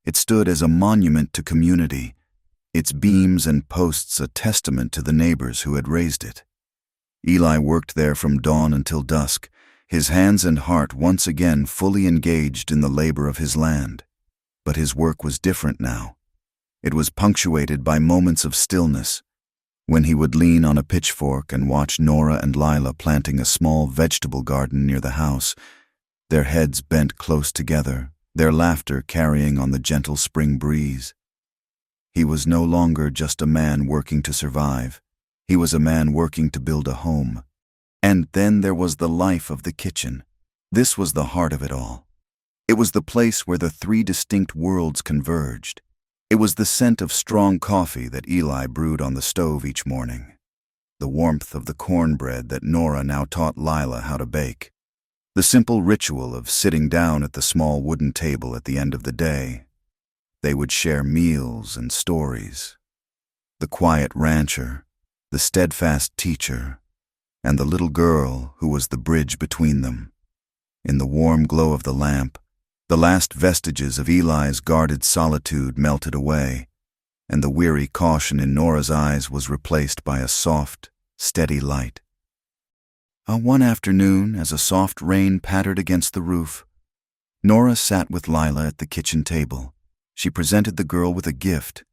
It stood as a monument to community, its beams and posts a testament to the neighbors who had raised it. Eli worked there from dawn until dusk, his hands and heart once again fully engaged in the labor of his land. But his work was different now. It was punctuated by moments of stillness, when he would lean on a pitchfork and watch Nora and Lila planting a small vegetable garden near the house, their heads bent close together, their laughter carrying on the gentle spring breeze. He was no longer just a man working to survive. He was a man working to build a home. And then there was the life of the kitchen. This was the heart of it all. It was the place where the 3 distinct worlds converged. It was the scent of strong coffee that Eli brewed on the stove each morning, the warmth of the cornbread that Nora now taught Lila how to bake, the simple ritual of sitting down at the small wooden table at the end of the day. They would share meals and stories. The quiet rancher, the steadfast teacher, and the little girl who was the bridge between them. In the warm glow of the lamp, the last vestiges of Eli's guarded solitude melted away, and the weary caution in Nora's eyes was replaced by a soft, steady light. One afternoon, as a soft rain pattered against the roof, Nora sat with Lila at the kitchen table. She presented the girl with a gift.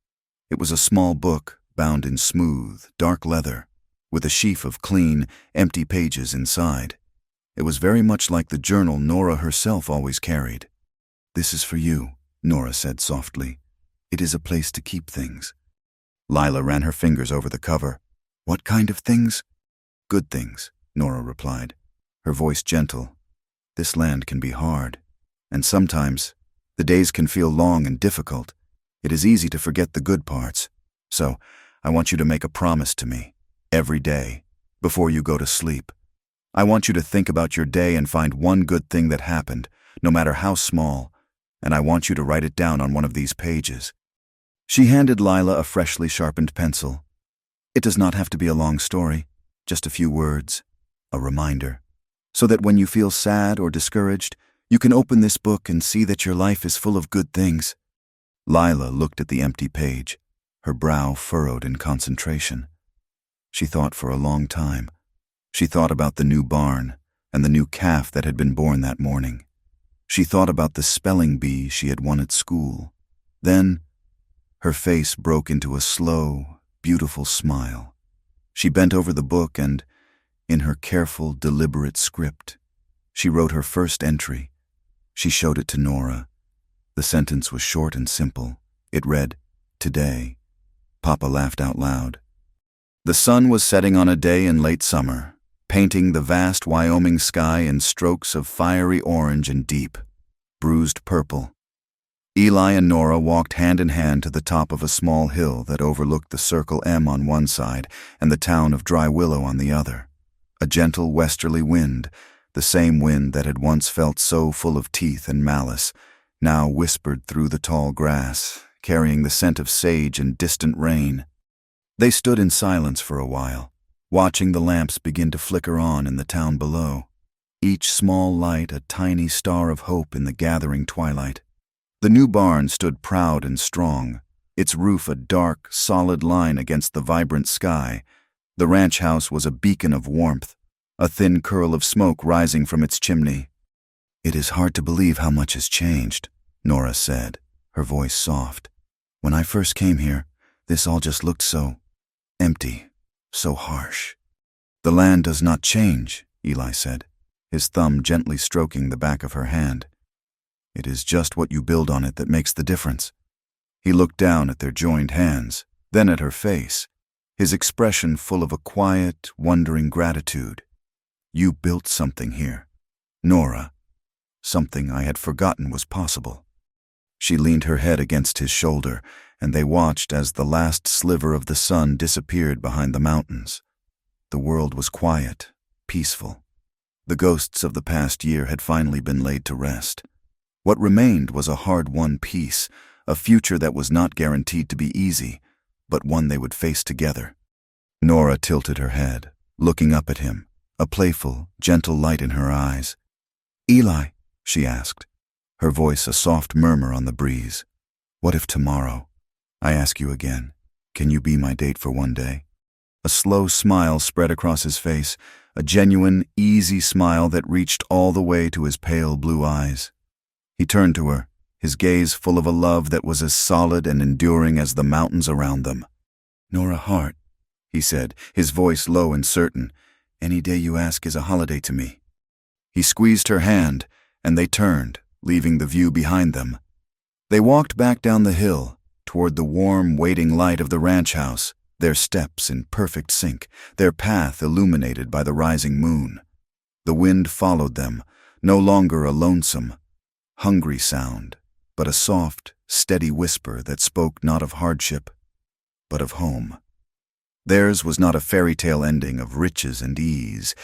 It was a small book, bound in smooth, dark leather, with a sheaf of clean, empty pages inside. It was very much like the journal Nora herself always carried. "This is for you," Nora said softly. "It is a place to keep things." Lila ran her fingers over the cover. "What kind of things?" "Good things," Nora replied, her voice gentle. "This land can be hard, and sometimes The days can feel long and difficult. It is easy to forget the good parts. So, I want you to make a promise to me, every day, before you go to sleep. I want you to think about your day and find one good thing that happened, no matter how small, and I want you to write it down on one of these pages." She handed Lila a freshly sharpened pencil. "It does not have to be a long story, just a few words, a reminder, so that when you feel sad or discouraged, you can open this book and see that your life is full of good things." Lila looked at the empty page, her brow furrowed in concentration. She thought for a long time. She thought about the new barn and the new calf that had been born that morning. She thought about the spelling bee she had won at school. Then, her face broke into a slow, beautiful smile. She bent over the book and, in her careful, deliberate script, she wrote her first entry. She showed it to Nora. The sentence was short and simple. It read, "Today." Papa laughed out loud. The sun was setting on a day in late summer, painting the vast Wyoming sky in strokes of fiery orange and deep, bruised purple. Eli and Nora walked hand in hand to the top of a small hill that overlooked the Circle M on one side and the town of Dry Willow on the other. A gentle westerly wind, the same wind that had once felt so full of teeth and malice, now whispered through the tall grass, carrying the scent of sage and distant rain. They stood in silence for a while, watching the lamps begin to flicker on in the town below, each small light a tiny star of hope in the gathering twilight. The new barn stood proud and strong, its roof a dark, solid line against the vibrant sky. The ranch house was a beacon of warmth, a thin curl of smoke rising from its chimney. "It is hard to believe how much has changed," Nora said, her voice soft. "When I first came here, this all just looked so empty, so harsh." "The land does not change," Eli said, his thumb gently stroking the back of her hand. "It is just what you build on it that makes the difference." He looked down at their joined hands, then at her face, his expression full of a quiet, wondering gratitude. "You built something here, Nora, something I had forgotten was possible." She leaned her head against his shoulder, and they watched as the last sliver of the sun disappeared behind the mountains. The world was quiet, peaceful. The ghosts of the past year had finally been laid to rest. What remained was a hard-won peace, a future that was not guaranteed to be easy, but one they would face together. Nora tilted her head, looking up at him, a playful, gentle light in her eyes. "Eli," she asked, her voice a soft murmur on the breeze, "what if tomorrow, I ask you again, can you be my date for one day?" A slow smile spread across his face, a genuine, easy smile that reached all the way to his pale blue eyes. He turned to her, his gaze full of a love that was as solid and enduring as the mountains around them. "Nora Hart," he said, his voice low and certain, "any day you ask is a holiday to me." He squeezed her hand, and they turned, leaving the view behind them. They walked back down the hill, toward the warm, waiting light of the ranch house, their steps in perfect sync, their path illuminated by the rising moon. The wind followed them, no longer a lonesome, hungry sound, but a soft, steady whisper that spoke not of hardship, but of home. Theirs was not a fairy tale ending of riches and ease.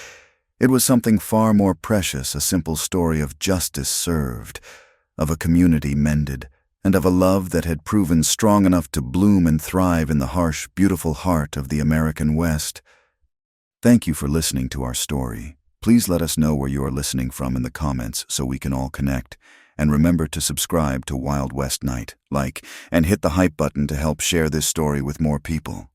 It was something far more precious, a simple story of justice served, of a community mended, and of a love that had proven strong enough to bloom and thrive in the harsh, beautiful heart of the American West. Thank you for listening to our story. Please let us know where you are listening from in the comments so we can all connect. And remember to subscribe to Wild West Night, like, and hit the hype button to help share this story with more people.